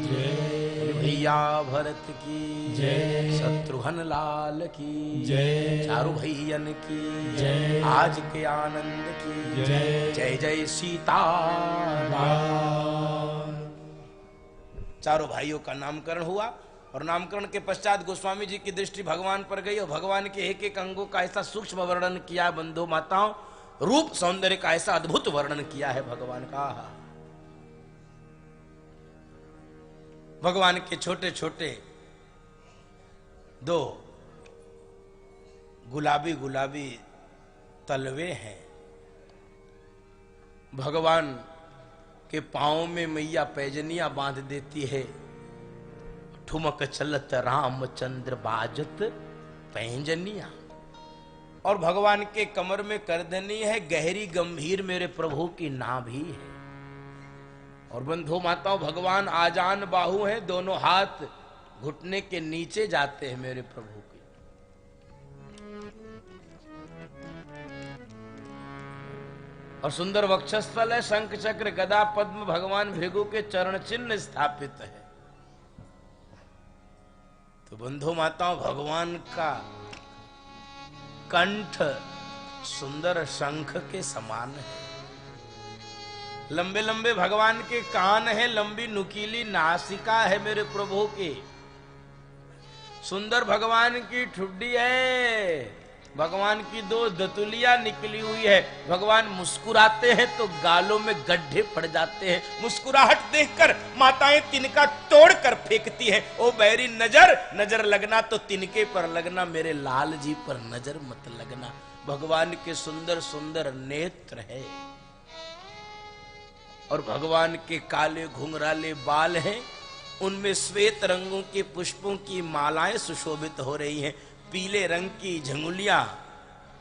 जय, भैया भरत की जय, शत्रुघ्न लाल की जय, चारों भैयन की जय, आज के आनंद की जय, जय जय सीताराम। चारों भाइयों का नामकरण हुआ और नामकरण के पश्चात गोस्वामी जी की दृष्टि भगवान पर गई और भगवान के एक एक अंगों का ऐसा सूक्ष्म वर्णन किया बंधु माताओं, रूप सौंदर्य का ऐसा अद्भुत वर्णन किया है भगवान का। भगवान के छोटे छोटे दो गुलाबी गुलाबी तलवे हैं। भगवान के पांव में मैया पैजनिया बांध देती है। ठुमक चलत रामचंद्र बाजत पैंजनिया। और भगवान के कमर में करधनी है, गहरी गंभीर मेरे प्रभु की नाभि है। और बंधु माताओं, भगवान आजान बाहु है, दोनों हाथ घुटने के नीचे जाते हैं मेरे प्रभु के। और सुंदर वक्षस्थल है, शंख चक्र गदा पद्म भगवान भृगु के चरण चिन्ह स्थापित है। तो बंधु माताओं, भगवान का कंठ सुंदर शंख के समान है। लंबे लंबे भगवान के कान है, लंबी नुकीली नासिका है मेरे प्रभु की। सुंदर भगवान की ठुड्डी है, भगवान की दो दतुलियां निकली हुई है। भगवान मुस्कुराते हैं तो गालों में गड्ढे पड़ जाते हैं। मुस्कुराहट देखकर माताएं तिनका तोड़कर फेंकती है। ओ बैरी नजर, नजर लगना तो तिनके पर लगना, मेरे लाल जी पर नजर मत लगना। भगवान के सुंदर सुंदर नेत्र है और भगवान के काले घुंघराले बाल हैं, उनमें श्वेत रंगों के पुष्पों की मालाएं सुशोभित हो रही हैं। पीले रंग की झंगुलियां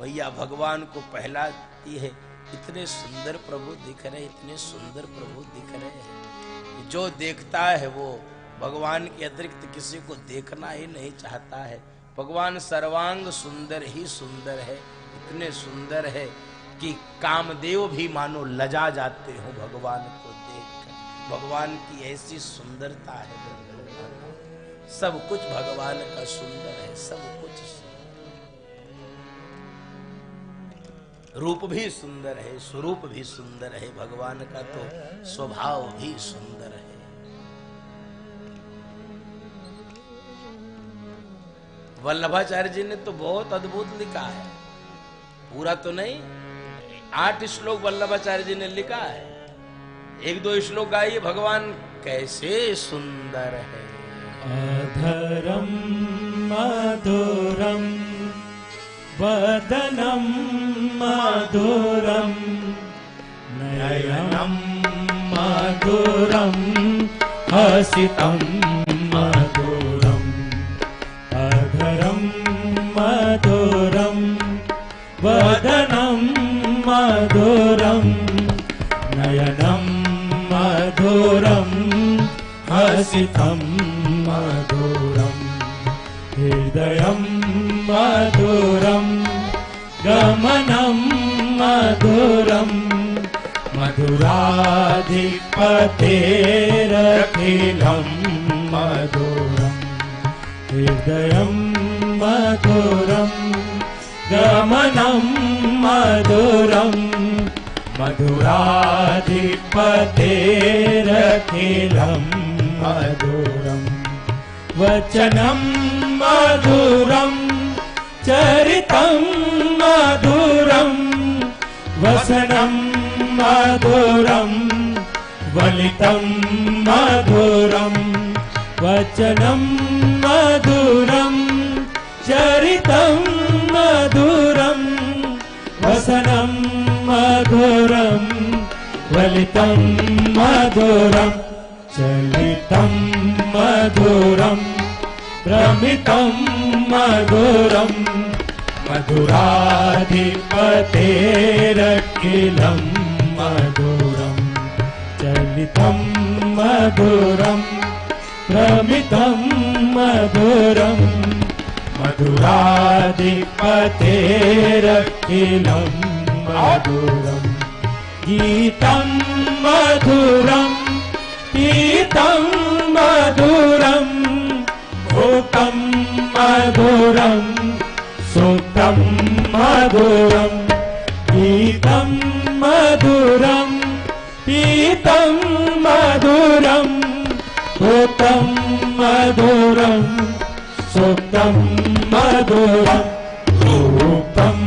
भैया भगवान को पहलाती है। इतने सुंदर प्रभु दिख रहे, इतने सुंदर प्रभु दिख रहे हैं। जो देखता है वो भगवान के अतिरिक्त किसी को देखना ही नहीं चाहता है। भगवान सर्वांग सुंदर ही सुंदर है, इतने सुंदर है कि कामदेव भी मानो लजा जाते हो भगवान को देखकर। भगवान की ऐसी सुंदरता है, सब कुछ भगवान का सुंदर है, सब कुछ। रूप भी सुंदर है, स्वरूप भी सुंदर है, भगवान का तो स्वभाव भी सुंदर है। वल्लभाचार्य जी ने तो बहुत अद्भुत लिखा है, पूरा तो नहीं, 8 श्लोक वल्लभाचार्य जी ने लिखा है। 1-2 श्लोक गाइए, भगवान कैसे सुंदर है। अधरम मधुरम वदनम मधुरम नयनम मधुरम हसितम मधुरम। अधरम मधुरम वदनम मधुरम नयनम मधुरम हसितम मधुरम। हृदयं मधुरं गमनं मधुरं मधुराधिपतेरखिलं मधुरं। हृदयं मधुरं गमनं मधुरं मधुराधिपतेरखिलं मधुरम्। वचनं मधुरं चरितं मधुरं वसनं मधुरं वलितं मधुरं। वचनं मधुरं चरितं मधुरं वसनं मधुरं वलितं मधुरं। चलितं मधुरं भ्रमितं मधुरं मधुराधिपतेरखिलं मधुरं। चलितं मधुरं भ्रमितं मधुरं मधुराधिपतेरखिलं मधुरं। गीतं मधुरं पीतं मधुरं मधुरम सुतम मधुरम गीतम मधुरम पीतम मधुरम सुतम मधुरम सुतम मधुरम रूपम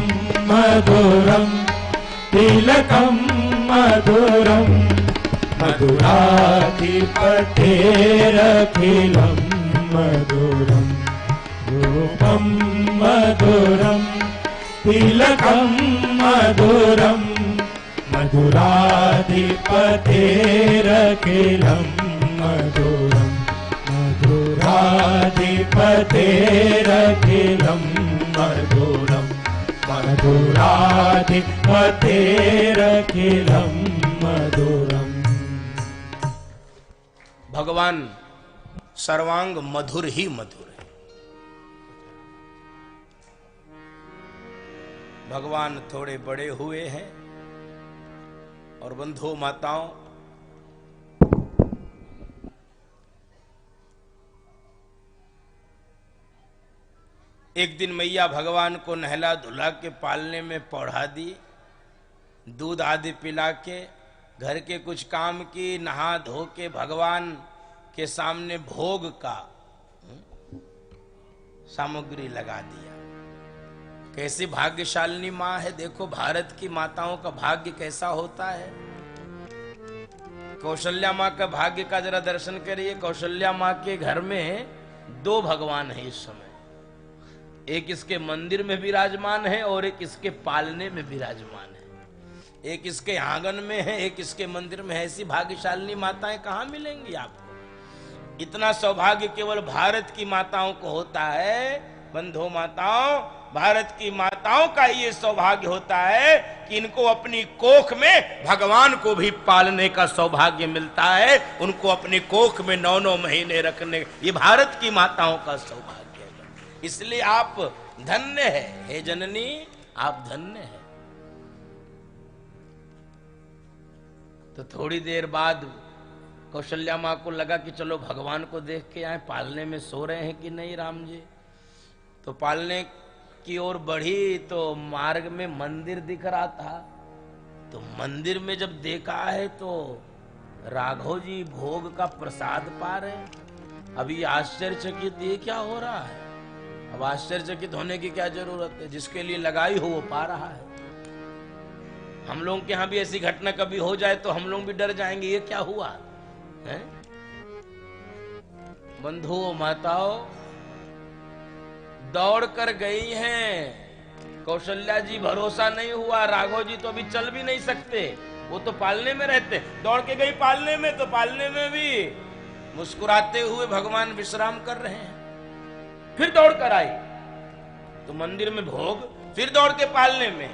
मधुरम तिलकम मधुरम मधुराधिपतेरखिलम मधुरम रूपम मधुरम तिलकम मधुरम मधुराधिपतेरखिलम मधुरम मधुराधिपतेरखिलम मधुरम मधुराधिपतेरखिलम मधुरम। भगवान सर्वांग मधुर ही मधुर है। भगवान थोड़े बड़े हुए हैं और बंधुओं माताओं, एक दिन मैया भगवान को नहला धुला के पालने में पौढ़ा दी, दूध आदि पिला के, घर के कुछ काम की, नहा धो के भगवान के सामने भोग का सामग्री लगा दिया। कैसी भाग्यशालिनी माँ है। देखो भारत की माताओं का भाग्य कैसा होता है। कौशल्या माँ का भाग्य का जरा दर्शन करिए। कौशल्या माँ के घर में 2 भगवान है इस समय। एक इसके मंदिर में विराजमान है और एक इसके पालने में विराजमान है। एक इसके आंगन में है, एक इसके मंदिर में है। ऐसी भाग्यशालिनी माताएं कहां मिलेंगी आपको। इतना सौभाग्य केवल भारत की माताओं को होता है। बंधुओं माताओं, भारत की माताओं का ये सौभाग्य होता है कि इनको अपनी कोख में भगवान को भी पालने का सौभाग्य मिलता है। उनको अपनी कोख में 9-9 महीने रखने, ये भारत की माताओं का सौभाग्य है। इसलिए आप धन्य है, हे जननी, आप धन्य है। तो थोड़ी देर बाद कौशल्या माँ को लगा कि चलो भगवान को देख के आए, पालने में सो रहे हैं कि नहीं राम जी। तो पालने की ओर बढ़ी तो मार्ग में मंदिर दिख रहा था। तो मंदिर में जब देखा है तो राघव जी भोग का प्रसाद पा रहे हैं। अभी आश्चर्यचकित, ये क्या हो रहा है। अब आश्चर्यचकित होने की क्या जरूरत है, जिसके लिए लगाई हो वो पा रहा है। हम लोग के यहां भी ऐसी घटना कभी हो जाए तो हम लोग भी डर जाएंगे, ये क्या हुआ है। बंधुओं माताओं, दौड़ कर गई हैं। कौशल्या जी भरोसा नहीं हुआ, राघव जी तो अभी चल भी नहीं सकते, वो तो पालने में रहते। दौड़ के गई पालने में, तो पालने में भी मुस्कुराते हुए भगवान विश्राम कर रहे हैं। फिर दौड़ कर आई तो मंदिर में भोग, फिर दौड़ के पालने में,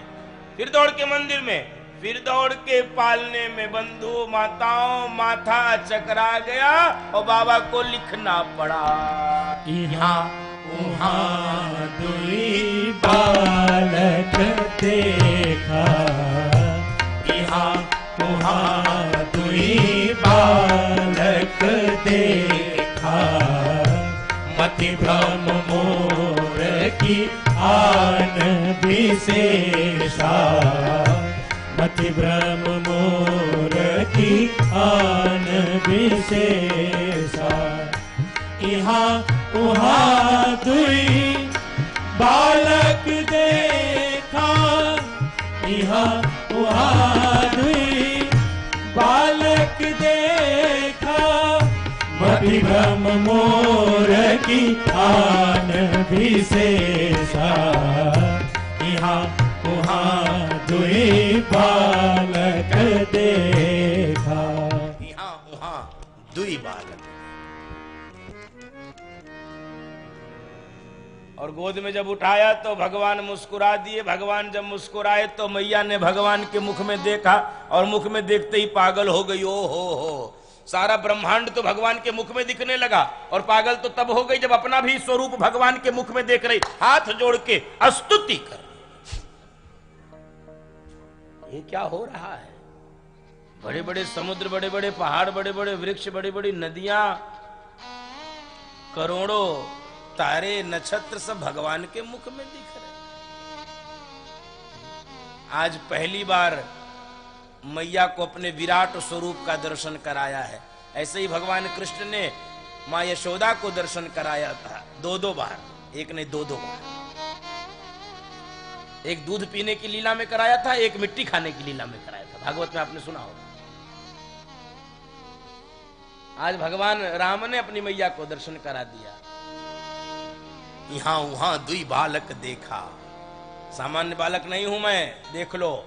फिर दौड़ के मंदिर में, फिर दौड़ के पालने में। बंधु माताओं, माथा चकरा गया और बाबा को लिखना पड़ा। यहाँ वहाँ दुई बालक देखा, यहाँ वहाँ दुई बालक देखा। मति भ्रम मोर की आन विशेषा, मति भ्रम मोर की आन विशेषा। यहाँ वहाँ दुई बालक देखा, यहाँ वहाँ दुई बालक देखा। मति भ्रम मोर की आन विशेषा, यहाँ वहाँ दुई बालक देखा। यहाँ वहाँ दुई बालक। और गोद में जब उठाया तो भगवान मुस्कुरा दिए। भगवान जब मुस्कुराए तो मैया ने भगवान के मुख में देखा और मुख में देखते ही पागल हो गई। ओ हो, सारा ब्रह्मांड तो भगवान के मुख में दिखने लगा। और पागल तो तब हो गई जब अपना भी स्वरूप भगवान के मुख में देख रही, हाथ जोड़ के स्तुति कर। ये क्या हो रहा है। बड़े बड़े समुद्र, बड़े बड़े पहाड़, बड़े बड़े वृक्ष, बड़ी बड़ी नदियां, करोड़ों तारे नक्षत्र सब भगवान के मुख में दिख रहे। आज पहली बार मैया को अपने विराट स्वरूप का दर्शन कराया है। ऐसे ही भगवान कृष्ण ने मां यशोदा को दर्शन कराया था 2-2 बार, एक ने 2-2 बार। एक दूध पीने की लीला में कराया था, एक मिट्टी खाने की लीला में कराया था। भागवत में आपने सुना होगा। आज भगवान राम ने अपनी मैया को दर्शन करा दिया। यहां वहां 2 बालक देखा, सामान्य बालक नहीं हूं मैं, देख लो।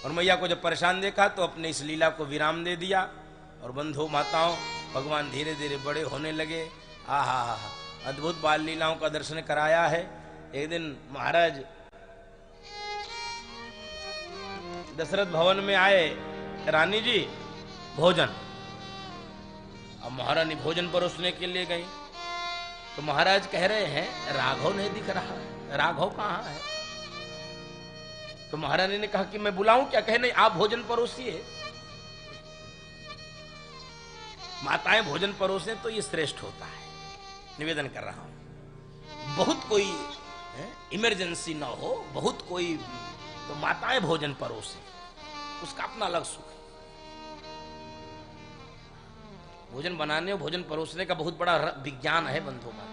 और मैया को जब परेशान देखा तो अपने इस लीला को विराम दे दिया। और बंधु माताओं, भगवान धीरे धीरे बड़े होने लगे। आहा, अद्भुत बाल लीलाओं का दर्शन कराया है। एक दिन महाराज दशरथ भवन में आए, रानी जी भोजन। अब महारानी भोजन परोसने के लिए गई तो महाराज कह रहे हैं राघव नहीं दिख रहा है, राघव कहाँ है? तो महारानी ने कहा कि मैं बुलाऊं क्या? कहे नहीं, आप भोजन परोसिए। माताएं भोजन परोसे तो ये श्रेष्ठ होता है। निवेदन कर रहा हूं, बहुत कोई इमरजेंसी ना हो, बहुत कोई तो माताएं भोजन परोसे, उसका अपना अलग सुख है। भोजन बनाने और भोजन परोसने का बहुत बड़ा विज्ञान है बंधु माता।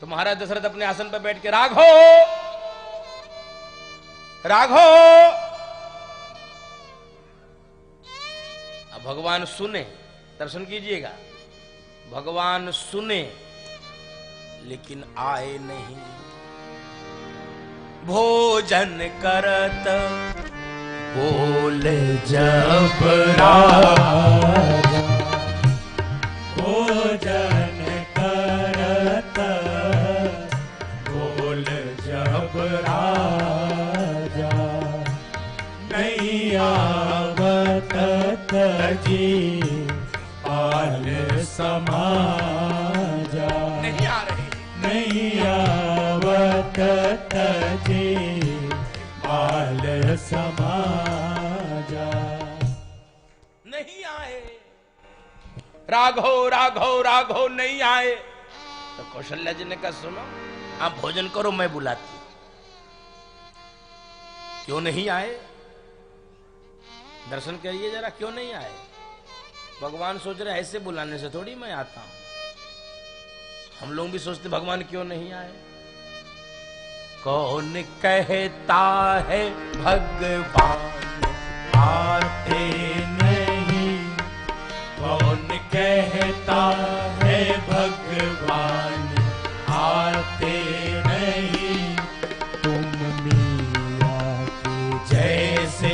तो महाराज दशरथ अपने आसन पर बैठ के राघव राघव, अब भगवान सुने, दर्शन कीजिएगा, भगवान सुने लेकिन आए नहीं। भोजन करत बोले जब राजा, भोजन करत बोल जब राजा, नहीं आवत तजी पाल समाजा। नहीं आ रहे, नहीं आवत तजी पाल समाजा। नहीं आए, राघव राघव राघव नहीं आए। तो कौशल्या जी ने कहा सुनो, आप भोजन करो, मैं बुलाती हूं। क्यों नहीं आए? दर्शन करिए जरा, क्यों नहीं आए? भगवान सोच रहे ऐसे बुलाने से थोड़ी मैं आता हूं। हम लोग भी सोचते भगवान क्यों नहीं आए। कौन कहता है भगवान आते नहीं, कौन कहता है भगवान आते नहीं। तुम मीरा के जैसे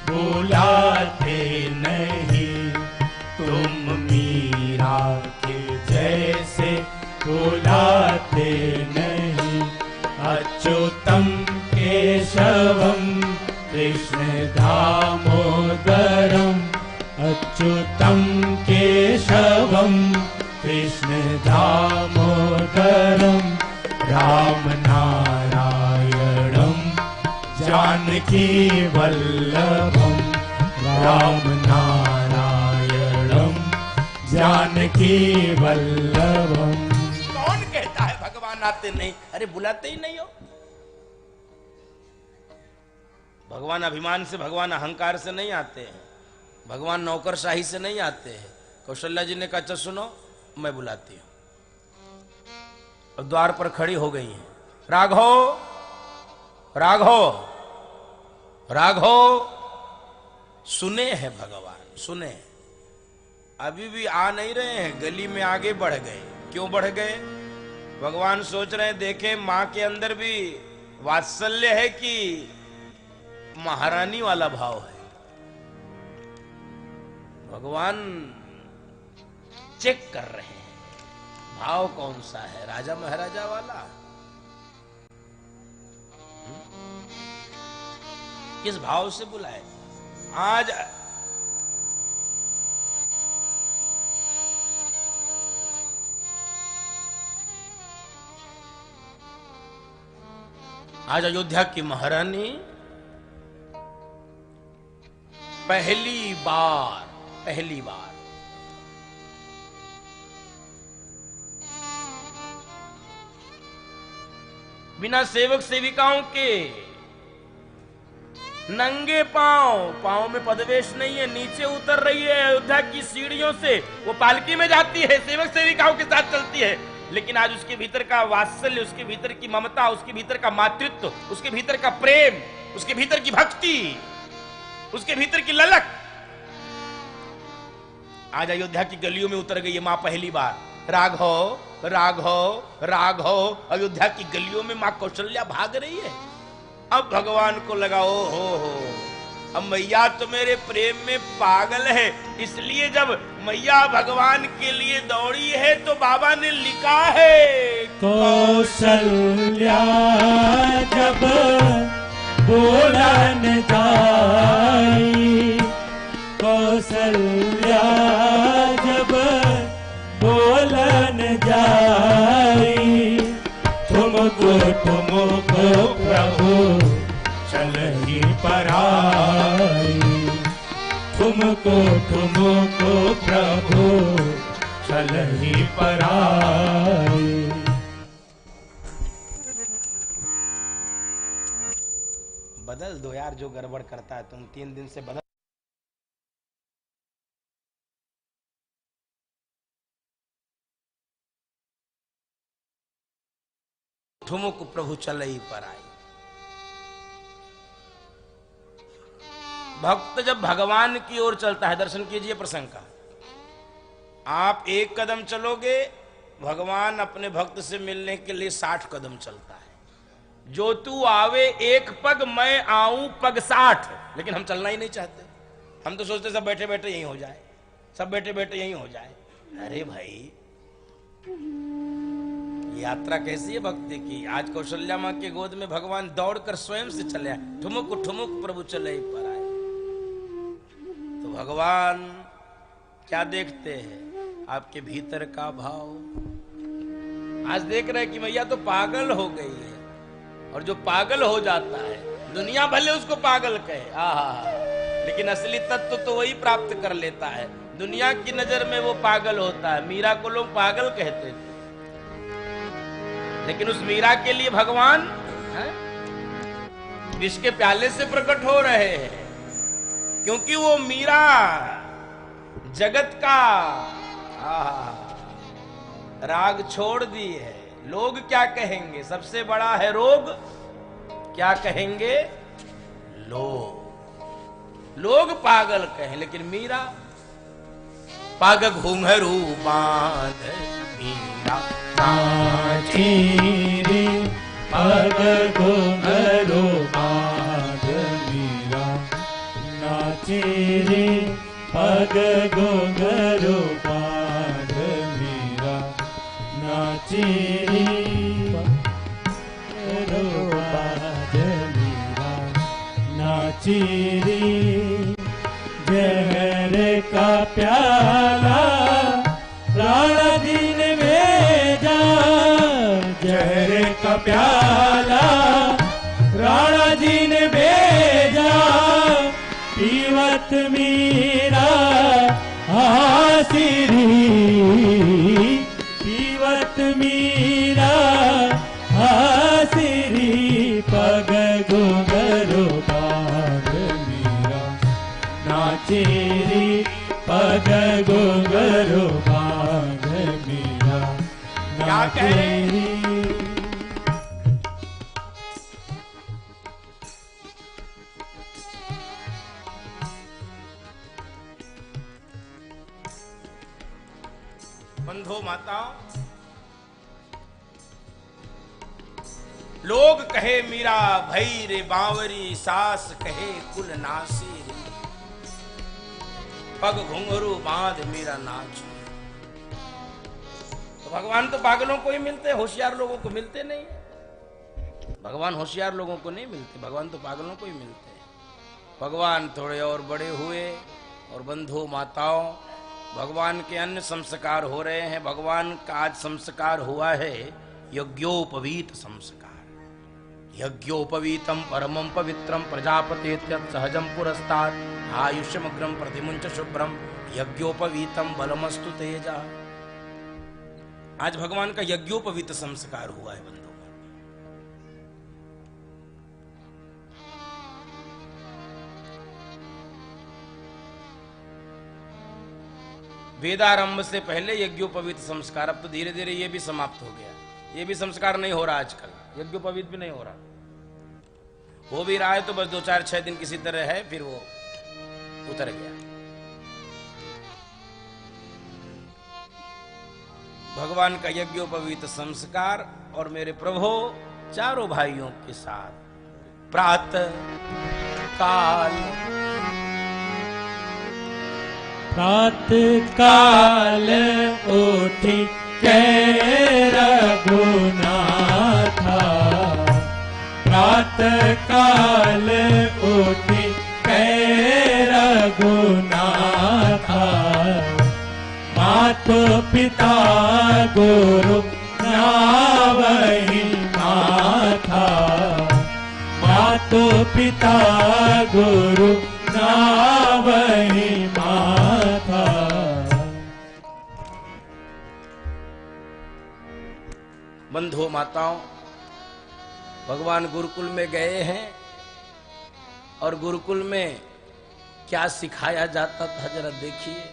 बुलाते नहीं, तुम मीरा के जैसे बुलाते नहीं। अच्युतम केशवम कृष्ण दामोदरम, अच्युतम केशवम कृष्ण दामोदरम, राम नारायणम जानकी वल्लभम, राम नारायणम जानकी वल्लभम। कौन कहता है भगवान आते नहीं? अरे बुलाते ही नहीं हो। भगवान अभिमान से, भगवान अहंकार से नहीं आते हैं, भगवान नौकरशाही से नहीं आते हैं। कौशल्या जी ने कहा अच्छा सुनो, मैं बुलाती हूं। और द्वार पर खड़ी हो गई हैं। राघव राघव राघव, सुने हैं भगवान, सुने। अभी भी आ नहीं रहे हैं, गली में आगे बढ़ गए। क्यों बढ़ गए? भगवान सोच रहे हैं देखे मां के अंदर भी वात्सल्य है कि महारानी वाला भाव है। भगवान चेक कर रहे हैं भाव कौन सा है, राजा महाराजा वाला, किस भाव से बुलाए। आज आज अयोध्या की महारानी पहली बार बिना सेवक सेविकाओं के नंगे पांव में पदवेश नहीं है, नीचे उतर रही है अयोध्या की सीढ़ियों से। वो पालकी में जाती है, सेवक सेविकाओं के साथ चलती है, लेकिन आज उसके भीतर का वात्सल्य, उसके भीतर की ममता, उसके भीतर का मातृत्व, उसके भीतर का प्रेम, उसके भीतर की भक्ति, उसके भीतर की ललक आज अयोध्या की गलियों में उतर गई है मां पहली बार। राघव राघव राघव अयोध्या की गलियों में मां कौशल्या भाग रही है। अब भगवान को लगा हो अब मैया तो मेरे प्रेम में पागल है, इसलिए जब मैया भगवान के लिए दौड़ी है तो बाबा ने लिखा है कौशल्या जब बोलन जाई, कौशल्या जब बोलन जाई, तुमको प्रभु चल ही पराई, तुमको प्रभु चल ही पराई। बदल दो यार, जो गड़बड़ करता है तुम 3 दिन से बदल। ठुमुक प्रभु चलई पर आई। भक्त जब भगवान की ओर चलता है, दर्शन कीजिए प्रसंग का, आप 1 कदम चलोगे, भगवान अपने भक्त से मिलने के लिए 60 कदम चलता है। जो तू आवे 1 पग, मैं आऊं पग 60। लेकिन हम चलना ही नहीं चाहते, हम तो सोचते सब बैठे बैठे यही हो जाए, सब बैठे बैठे यही हो जाए। अरे भाई, यात्रा कैसी है भक्ति की। आज कौशल्या मां के गोद में भगवान दौड़कर स्वयं से चले आए, ठुमुक प्रभु चले पर आए। तो भगवान क्या देखते हैं? आपके भीतर का भाव। आज देख रहे हैं कि मैया तो पागल हो गई है, और जो पागल हो जाता है, दुनिया भले उसको पागल कहे, लेकिन असली तत्व तो वही प्राप्त कर लेता है। दुनिया की नजर में वो पागल होता है। मीरा को लोग पागल कहते थे, लेकिन उस मीरा के लिए भगवान विष के प्याले से प्रकट हो रहे हैं, क्योंकि वो मीरा जगत का राग छोड़ दी है। लोग क्या कहेंगे? सबसे बड़ा है रोग, क्या कहेंगे लोग पागल कहें, लेकिन मीरा पाग घूंघरू बांध मीरा नाची रे, पग घुंघरू बांध मीरा नाची रे, पग घुंघरू बांध मीरा नाची रे, घुंघरू बांध मीरा नाची रे। जहर का प्याला राणा जी ने भेजा, जहर का प्याला राणा जी ने भेजा, पीवत मीरा हासिरी, पीवत मीरा हासिरी, पग घुंघरू बांध मीरा नाचेरी, पग घुंघरू बांध मीरा नाचेरी। बंधो माताओं, लोग कहे मीरा भई रे बावरी, सास कहे कुल नासी रे, पग घुंघरू बांध मीरा नाच। तो भगवान तो पागलों को ही मिलते, होशियार लोगों को मिलते नहीं। भगवान होशियार लोगों को नहीं मिलते, भगवान तो पागलों को ही मिलते हैं। भगवान थोड़े और बड़े हुए, और बंधु माताओं, भगवान के अन्य संस्कार हो रहे हैं। भगवान का आज संस्कार हुआ है यज्ञोपवीत संस्कार। यज्ञोपवीतम परमं पवित्रम प्रजापतेत्यत् सहजम पुरस्तात् आयुष्यमग्रम प्रतिमुंच शुभ्रम यज्ञोपवीतम बलमस्तु तेजा। आज भगवान का यज्ञोपवीत संस्कार हुआ है बंधु। वेदारंभ से पहले यज्ञोपवीत संस्कार, अब तो धीरे धीरे ये भी समाप्त हो गया। ये भी संस्कार नहीं हो रहा आजकल, यज्ञोपवीत भी नहीं हो रहा। हो भी रहा है तो बस 2-4-6 दिन किसी तरह है, फिर वो उतर गया। भगवान का यज्ञोपवीत संस्कार और मेरे प्रभु चारों भाइयों के साथ प्रातः काल प्रातःकाल उठी के रघुनाथा, प्रातःकाल उठी के रघुनाथा, माता पिता गुरु नावहि माथा, माता पिता गुरु नावहि माथा। बंधुओं माताओं, भगवान गुरुकुल में गए हैं और गुरुकुल में क्या सिखाया जाता था जरा देखिए।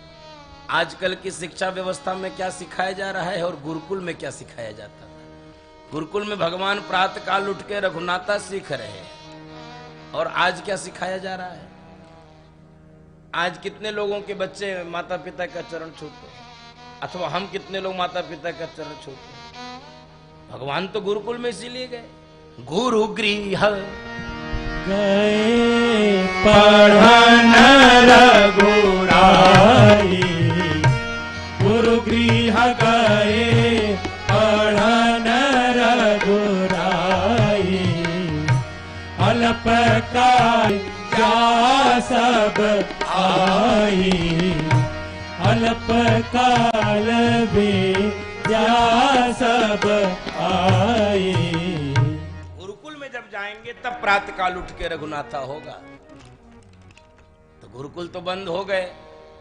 आजकल की शिक्षा व्यवस्था में क्या सिखाया जा रहा है और गुरुकुल में क्या सिखाया जाता था। गुरुकुल में भगवान प्रातःकाल उठ के रघुनाथा सीख रहे हैं और आज क्या सिखाया जा रहा है। आज कितने लोगों के बच्चे माता पिता का चरण छूते हैं, अथवा हम कितने लोग माता पिता का चरण छूते हैं। भगवान तो गुरुकुल में इसीलिए गए, गुरु गृह गए पढ़न रघुराई, गुरु गृह गए पढ़न रघुराई, अल्पकाल जा सब आई, अल्पकाल भी जा सब आई। गुरुकुल में जब जाएंगे तब प्रातःकाल उठ के रघुनाथा होगा। तो गुरुकुल तो बंद हो गए,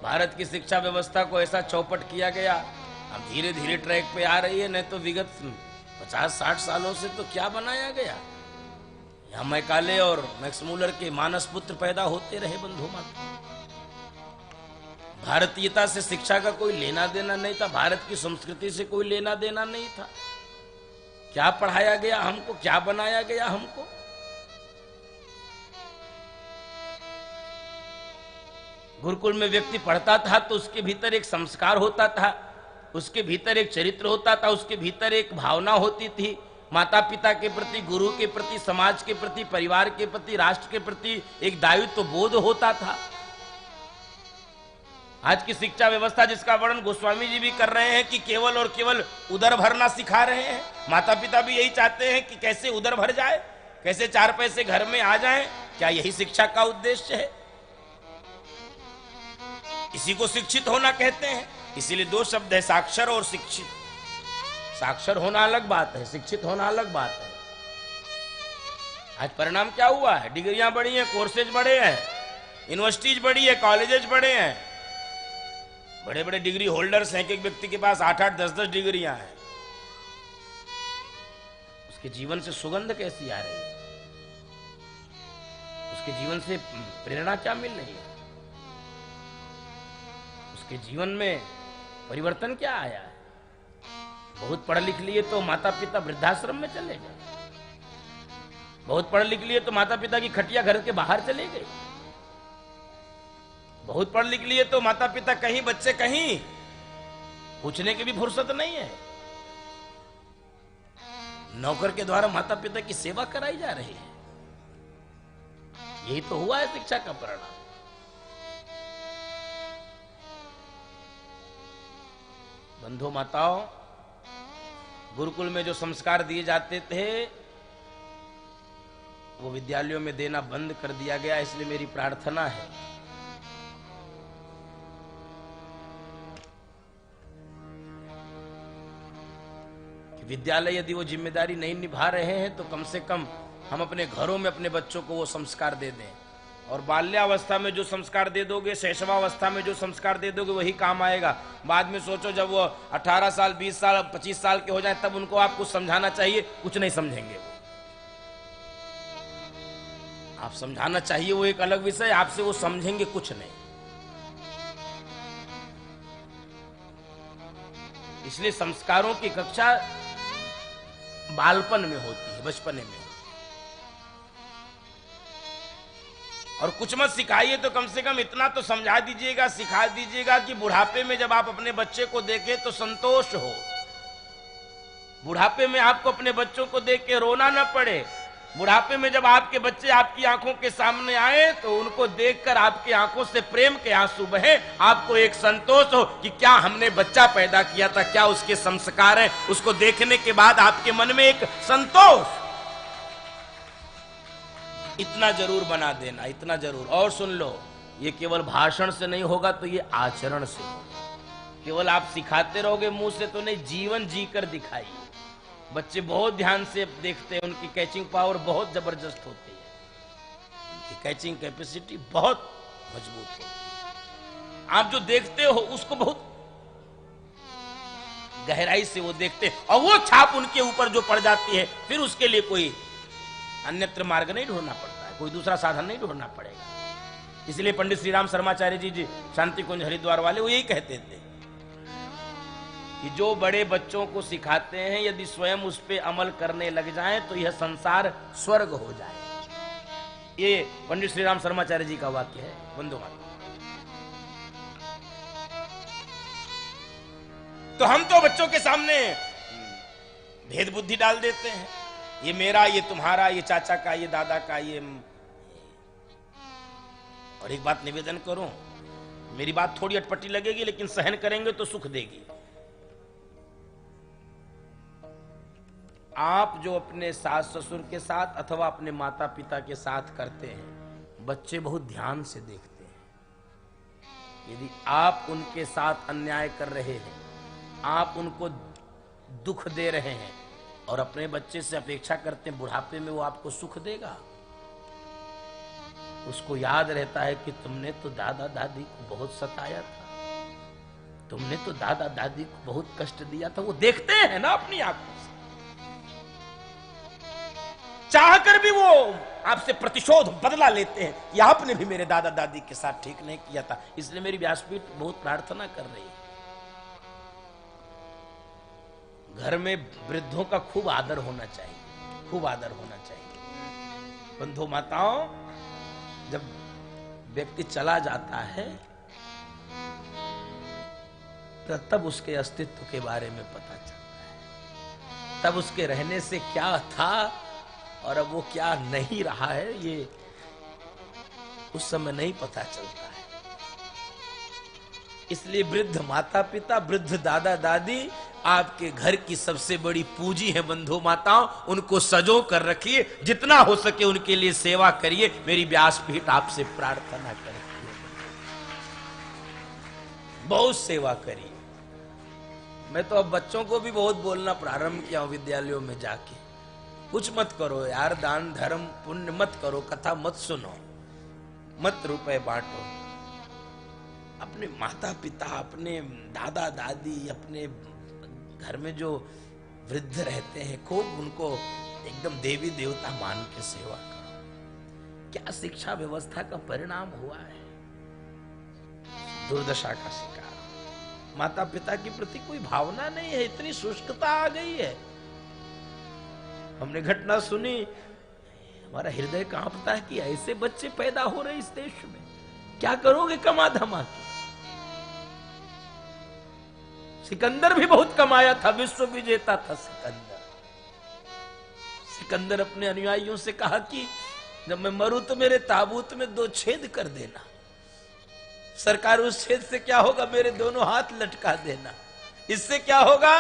भारत की शिक्षा व्यवस्था को ऐसा चौपट किया गया। अब धीरे धीरे ट्रैक पे आ रही है, नहीं तो विगत 50-60 सालों से तो क्या बनाया गया। यहाँ मैकाले और मैक्स मूलर के मानस पुत्र पैदा होते रहे बंधु माता। भारतीयता से शिक्षा का कोई लेना देना नहीं था, भारत की संस्कृति से कोई लेना देना नहीं था। क्या पढ़ाया गया हमको, क्या बनाया गया हमको। गुरुकुल में व्यक्ति पढ़ता था तो उसके भीतर एक संस्कार होता था, उसके भीतर एक चरित्र होता था, उसके भीतर एक भावना होती थी माता पिता के प्रति, गुरु के प्रति, समाज के प्रति, परिवार के प्रति, राष्ट्र के प्रति एक दायित्व बोध होता था। आज की शिक्षा व्यवस्था जिसका वर्णन गोस्वामी जी भी कर रहे हैं कि केवल और केवल उदर भरना सिखा रहे हैं। माता पिता भी यही चाहते हैं कि कैसे उदर भर जाए, कैसे 4 पैसे घर में आ जाएं। क्या यही शिक्षा का उद्देश्य है? इसी को शिक्षित होना कहते हैं। इसीलिए 2 शब्द है, साक्षर और शिक्षित। साक्षर होना अलग बात है, शिक्षित होना अलग बात है। आज परिणाम क्या हुआ है? डिग्रियां बढ़ी हैं, कोर्सेज बढ़े हैं, यूनिवर्सिटीज बढ़ी है, कॉलेजेस बढ़े हैं, बड़े बड़े डिग्री होल्डर्स हैं। एक व्यक्ति के पास 8-8, 10-10 डिग्रियां हैं। उसके जीवन से सुगंध कैसी आ रही है? उसके जीवन से प्रेरणा क्या मिल रही है? उसके जीवन में परिवर्तन क्या आया है? बहुत पढ़ लिख लिए तो माता पिता वृद्धाश्रम में चले गए, बहुत पढ़ लिख लिए तो माता पिता की खटिया घर के बाहर चले गए, बहुत पढ़ लिख लिए तो माता पिता कहीं, बच्चे कहीं, पूछने की भी फुर्सत नहीं है। नौकर के द्वारा माता पिता की सेवा कराई जा रही है। यही तो हुआ है शिक्षा का परिणाम। बंधु माताओं, गुरुकुल में जो संस्कार दिए जाते थे वो विद्यालयों में देना बंद कर दिया गया। इसलिए मेरी प्रार्थना है कि विद्यालय यदि वो जिम्मेदारी नहीं निभा रहे हैं तो कम से कम हम अपने घरों में अपने बच्चों को वो संस्कार दे दें, और बाल्यावस्था में जो संस्कार दे दोगे, शैशवावस्था में जो संस्कार दे दोगे, वही काम आएगा। बाद में सोचो जब वो 18 साल 20 साल 25 साल के हो जाए, तब उनको आप कुछ समझाना चाहिए, कुछ नहीं समझेंगे वो। आप समझाना चाहिए वो एक अलग विषय, आपसे वो समझेंगे कुछ नहीं। इसलिए संस्कारों की कक्षा बालपन में होती है, बचपने में। और कुछ मत सिखाइए तो कम से कम इतना तो समझा दीजिएगा, सिखा दीजिएगा कि बुढ़ापे में जब आप अपने बच्चे को देखें तो संतोष हो। बुढ़ापे में आपको अपने बच्चों को देख के रोना न पड़े। बुढ़ापे में जब आपके बच्चे आपकी आंखों के सामने आए तो उनको देखकर आपकी आंखों से प्रेम के आंसू बहे, आपको एक संतोष हो कि क्या हमने बच्चा पैदा किया था, क्या उसके संस्कार हैं। उसको देखने के बाद आपके मन में एक संतोष, इतना जरूर बना देना, इतना जरूर। और सुन लो, ये केवल भाषण से नहीं होगा, तो ये आचरण से होगा। केवल आप सिखाते रहोगे मुंह से तो नहीं, जीवन जीकर दिखाइए। बच्चे बहुत ध्यान से देखते हैं, उनकी कैचिंग पावर बहुत जबरदस्त होती है, उनकी कैचिंग कैपेसिटी बहुत मजबूत होती है। आप जो देखते हो उसको बहुत गहराई से वो देखते हैं, और वो छाप उनके ऊपर जो पड़ जाती है, फिर उसके लिए कोई अन्यत्र मार्ग नहीं ढूंढना पड़ता है, कोई दूसरा साधन नहीं ढूंढना पड़ेगा। इसलिए पंडित श्री राम शर्माचार्य जी शांति कुंज हरिद्वार वाले, वो यही कहते थे कि जो बड़े बच्चों को सिखाते हैं, यदि स्वयं उस पर अमल करने लग जाएं तो यह संसार स्वर्ग हो जाए। ये पंडित श्री राम शर्माचार्य जी का वाक्य है। बंधु माता, तो हम तो बच्चों के सामने भेद बुद्धि डाल देते हैं, ये मेरा, ये तुम्हारा, ये चाचा का, ये दादा का, ये। और एक बात निवेदन करूं, मेरी बात थोड़ी अटपटी लगेगी, लेकिन सहन करेंगे तो सुख देगी। आप जो अपने सास ससुर के साथ अथवा अपने माता पिता के साथ करते हैं, बच्चे बहुत ध्यान से देखते हैं। यदि आप उनके साथ अन्याय कर रहे हैं, आप उनको दुख दे रहे हैं, और अपने बच्चे से अपेक्षा करते हैं बुढ़ापे में वो आपको सुख देगा, उसको याद रहता है कि तुमने तो दादा दादी को बहुत सताया था, तुमने तो दादा दादी को बहुत कष्ट दिया था। वो देखते हैं ना अपनी आंखों से, चाहकर भी वो आपसे प्रतिशोध बदला लेते हैं कि आपने भी मेरे दादा दादी के साथ ठीक नहीं किया था। इसलिए मेरी व्यासपीठ बहुत प्रार्थना कर रही है, घर में वृद्धों का खूब आदर होना चाहिए, खूब आदर होना चाहिए। बंधु माताओं, जब व्यक्ति चला जाता है तो तब उसके अस्तित्व के बारे में पता चलता है, तब उसके रहने से क्या था और अब वो क्या नहीं रहा है, ये उस समय नहीं पता चलता है। इसलिए वृद्ध माता पिता, वृद्ध दादा दादी आपके घर की सबसे बड़ी पूंजी है। बंधु माताओं, उनको सजो कर रखिए, जितना हो सके उनके लिए सेवा करिए। मेरी व्यासपीठ आपसे प्रार्थना करती है, बहुत सेवा करिए। मैं तो अब बच्चों को भी बहुत बोलना प्रारंभ किया हूं विद्यालयों में जाके, कुछ मत करो यार, दान धर्म पुण्य मत करो, कथा मत सुनो, मत रुपए बांटो। अपने माता पिता, अपने दादा दादी, अपने घर में जो वृद्ध रहते हैं, खूब उनको एकदम देवी देवता मान के सेवा करो। क्या शिक्षा व्यवस्था का परिणाम हुआ है, दुर्दशा का शिकार। माता पिता के प्रति कोई भावना नहीं है, इतनी शुष्कता आ गई है। हमने घटना सुनी, हमारा हृदय कांपता है कि ऐसे बच्चे पैदा हो रहे इस देश में, क्या करोगे कमा धमा के। सिकंदर भी बहुत कमाया था, विश्व विजेता था सिकंदर। सिकंदर अपने अनुयायियों से कहा कि जब मैं मरूं तो मेरे ताबूत में 2 छेद कर देना। सरकार, उस छेद से क्या होगा? मेरे दोनों हाथ लटका देना। इससे क्या होगा?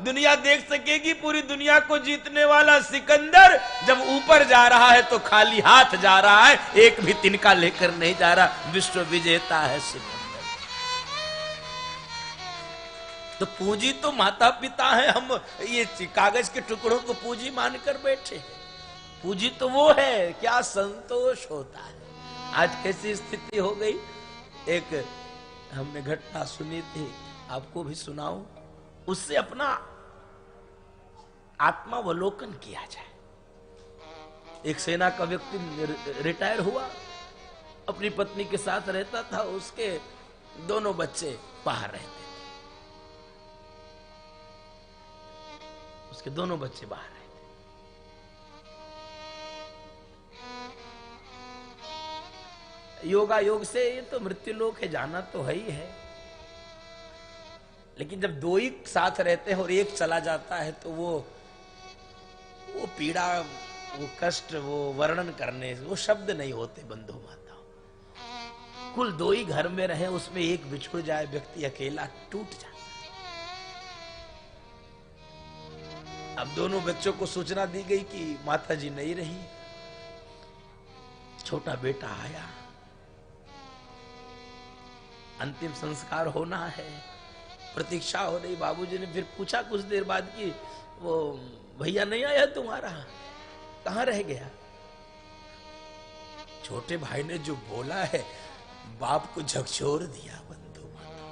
दुनिया देख सकेगी पूरी दुनिया को जीतने वाला सिकंदर जब ऊपर जा रहा है तो खाली हाथ जा रहा है, एक भी तिनका लेकर नहीं जा रहा। विश्व विजेता है सिकंदर। तो पूंजी तो माता पिता है, हम ये कागज के टुकड़ों को पूंजी मानकर बैठे हैं। पूजी तो वो है, क्या संतोष होता है। आज कैसी स्थिति हो गई, एक हमने घटना सुनी थी, आपको भी सुनाऊं, उससे अपना आत्मावलोकन किया जाए। एक सेना का व्यक्ति रिटायर हुआ, अपनी पत्नी के साथ रहता था, उसके दोनों बच्चे बाहर रहते थे, उसके दोनों बच्चे बाहर रहते। योगा योग से ये तो मृत्यु लोक है, जाना तो है ही है, लेकिन जब दो ही साथ रहते हैं और एक चला जाता है तो वो पीड़ा, वो कष्ट, वो वर्णन करने, वो शब्द नहीं होते बंधु माताओं। कुल दो ही घर में रहे, उसमें एक बिछुड़ जाए, व्यक्ति अकेला टूट जाता है। अब दोनों बच्चों को सूचना दी गई कि माता जी नहीं रही। छोटा बेटा आया, अंतिम संस्कार होना है, प्रतीक्षा हो रही। बाबूजी ने फिर पूछा कुछ देर बाद कि वो भैया नहीं आया तुम्हारा, कहां रह गया? छोटे भाई ने जो बोला है, बाप को झकझोर दिया। बंधु माता,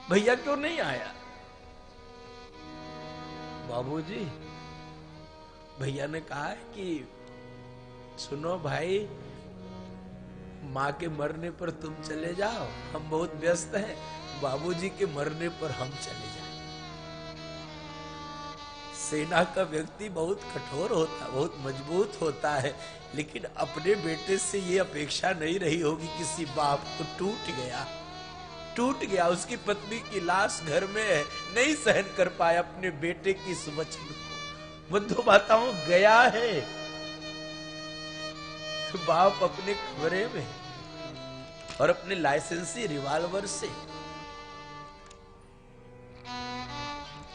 भैया क्यों नहीं आया? बाबूजी, भैया ने कहा है कि सुनो भाई, माँ के मरने पर तुम चले जाओ, हम बहुत व्यस्त हैं, बाबूजी के मरने पर हम चले जाएं। सेना का व्यक्ति बहुत कठोर होता, बहुत मजबूत होता है, लेकिन अपने बेटे से ये अपेक्षा नहीं रही होगी। किसी बाप को टूट गया, उसकी पत्नी की लाश घर में है, नहीं सहन कर पाया अपने बेटे की इस वचन को। बंधु माताओं, गया है बाप अपने कमरे में और अपने लाइसेंसी रिवॉल्वर से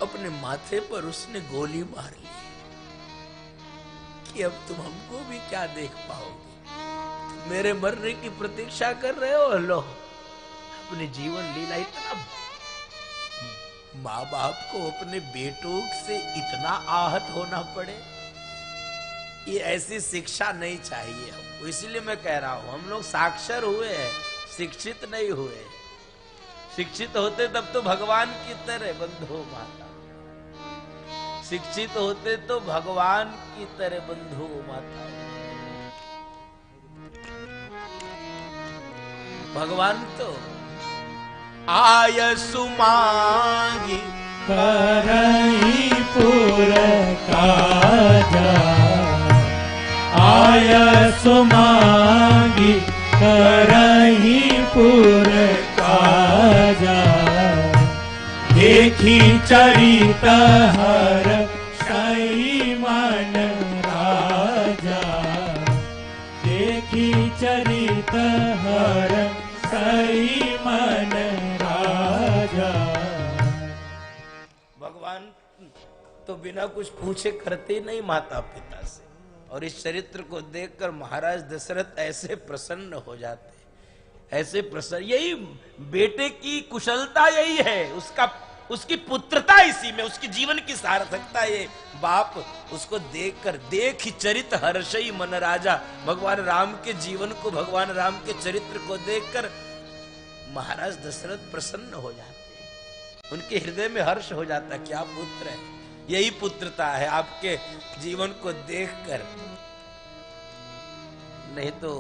अपने माथे पर उसने गोली मार ली कि अब तुम हमको भी क्या देख पाओगे, मेरे मरने की प्रतीक्षा कर रहे हो। लो, अपनी जीवन लीला। इतना माँ बाप को अपने बेटों से इतना आहत होना पड़े, ये ऐसी शिक्षा नहीं चाहिए हमको। इसलिए मैं कह रहा हूं, हम लोग साक्षर हुए हैं, शिक्षित नहीं हुए। शिक्षित होते तब तो भगवान की तरह, बंधु माता, शिक्षित होते तो भगवान की तरह। बंधु माता, भगवान तो आयसु मांगी करई पुर काजा, आयसु मांगी करई पुर काजा, देखी चरित हर सही मन राजा, देखी चरित हर सही मन राजा। भगवान तो बिना कुछ पूछे करते नहीं माता पिता से, और इस चरित्र को देखकर महाराज दशरथ ऐसे प्रसन्न हो जाते, ऐसे प्रसन्न। यही बेटे की कुशलता, यही है उसकी पुत्रता, इसी में उसकी जीवन की सार्थकता। ये बाप उसको देखकर, देख चरित हर्षई मन राजा, भगवान राम के जीवन को, भगवान राम के चरित्र को देखकर महाराज दशरथ प्रसन्न हो जाते हैं, उनके हृदय में हर्ष हो जाता है। क्या पुत्र है, यही पुत्रता है आपके जीवन को देखकर। नहीं तो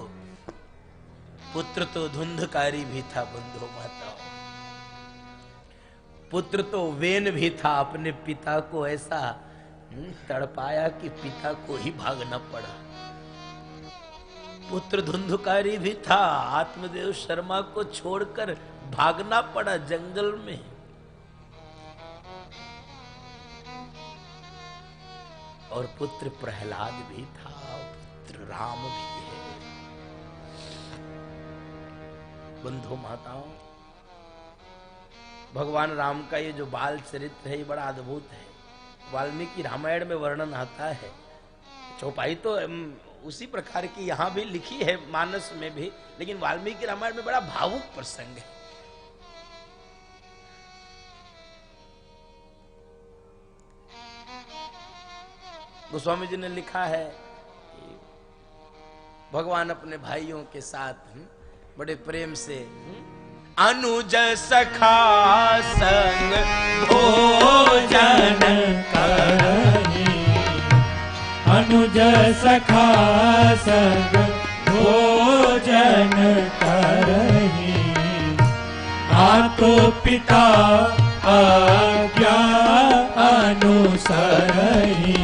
पुत्र तो धुंधकारी भी था बंधु माताओं, पुत्र तो वेन भी था, अपने पिता को ऐसा तड़पाया कि पिता को ही भागना पड़ा। पुत्र धुंधकारी भी था, आत्मदेव शर्मा को छोड़कर भागना पड़ा जंगल में। और पुत्र प्रहलाद भी था, पुत्र राम भी है। बंधु माताओं, भगवान राम का ये जो बाल चरित्र है, ये बड़ा अद्भुत है। वाल्मीकि रामायण में वर्णन आता है, चौपाई तो उसी प्रकार की यहां भी लिखी है, मानस में भी, लेकिन वाल्मीकि रामायण में बड़ा भावुक प्रसंग है। गोस्वामी जी ने लिखा है भगवान अपने भाइयों के साथ बड़े प्रेम से अनुज सखा संग भोजन करहि, अनुज सखा संग भोजन करहि, मातो पिता आज्ञा अनुसरहि,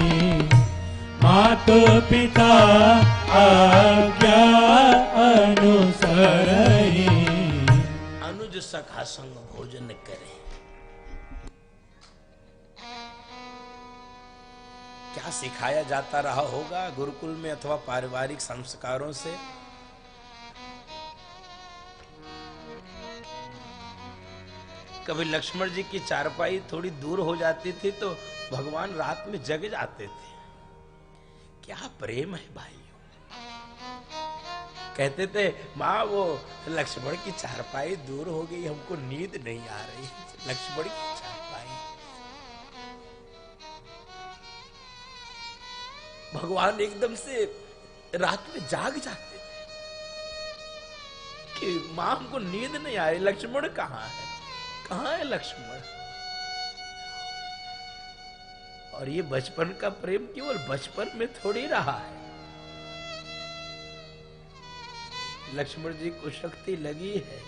मातो पिता आज्ञा अनुसरहि। अनुज सखा संग भोजन करे। क्या सिखाया जाता रहा होगा गुरुकुल में अथवा पारिवारिक संस्कारों से? कभी लक्ष्मण जी की चारपाई थोड़ी दूर हो जाती थी तो भगवान रात में जग जाते थे। क्या प्रेम है भाइयों। कहते थे माँ वो लक्ष्मण की चारपाई दूर हो गई, हमको नींद नहीं आ रही। लक्ष्मण की चारपाई, भगवान एकदम से रात में जाग जाते थे कि माँ हमको नींद नहीं आ रही, लक्ष्मण कहाँ है, कहाँ है लक्ष्मण। और ये बचपन का प्रेम केवल बचपन में थोड़ी रहा है। लक्ष्मण जी को शक्ति लगी है,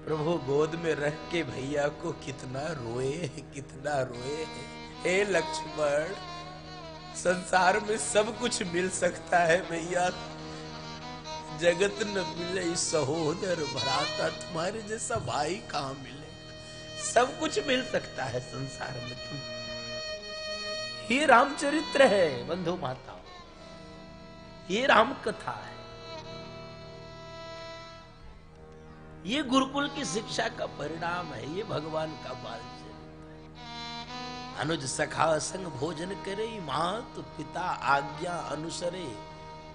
प्रभु गोद में रख के भैया को कितना रोए हैं, कितना रोए हैं। हे लक्ष्मण, संसार में सब कुछ मिल सकता है भैया, जगत न मिले सहोदर भ्राता, तुम्हारे जैसा भाई कहां मिलेगा। सब कुछ मिल सकता है संसार में, ये रामचरित्र है बंधु माताओं, ये राम कथा है, ये गुरुकुल की शिक्षा का परिणाम है, ये भगवान का बाल चरित्र है। अनुज सखा संग भोजन करे, मात पिता आज्ञा अनुसरे।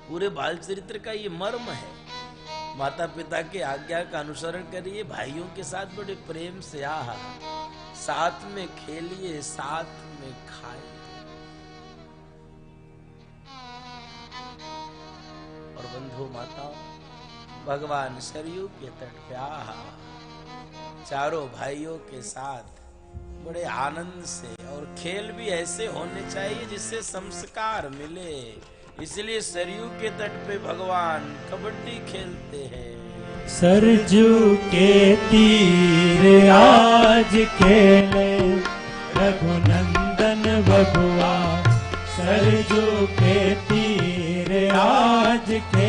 पूरे बाल चरित्र का ये मर्म है। माता पिता के आज्ञा का अनुसरण करिए, भाइयों के साथ बड़े प्रेम से साथ में खेलिए, साथ में खाइए। और बंधु माताओं, भगवान सरयू के तट पे चारों भाइयों के साथ बड़े आनंद से, और खेल भी ऐसे होने चाहिए जिससे संस्कार मिले। इसलिए सरयू के तट पे भगवान कबड्डी खेलते हैं। सरजू के तीर आज खेले रघुनंदन बबुआ, सरजू के तीर आज खेले।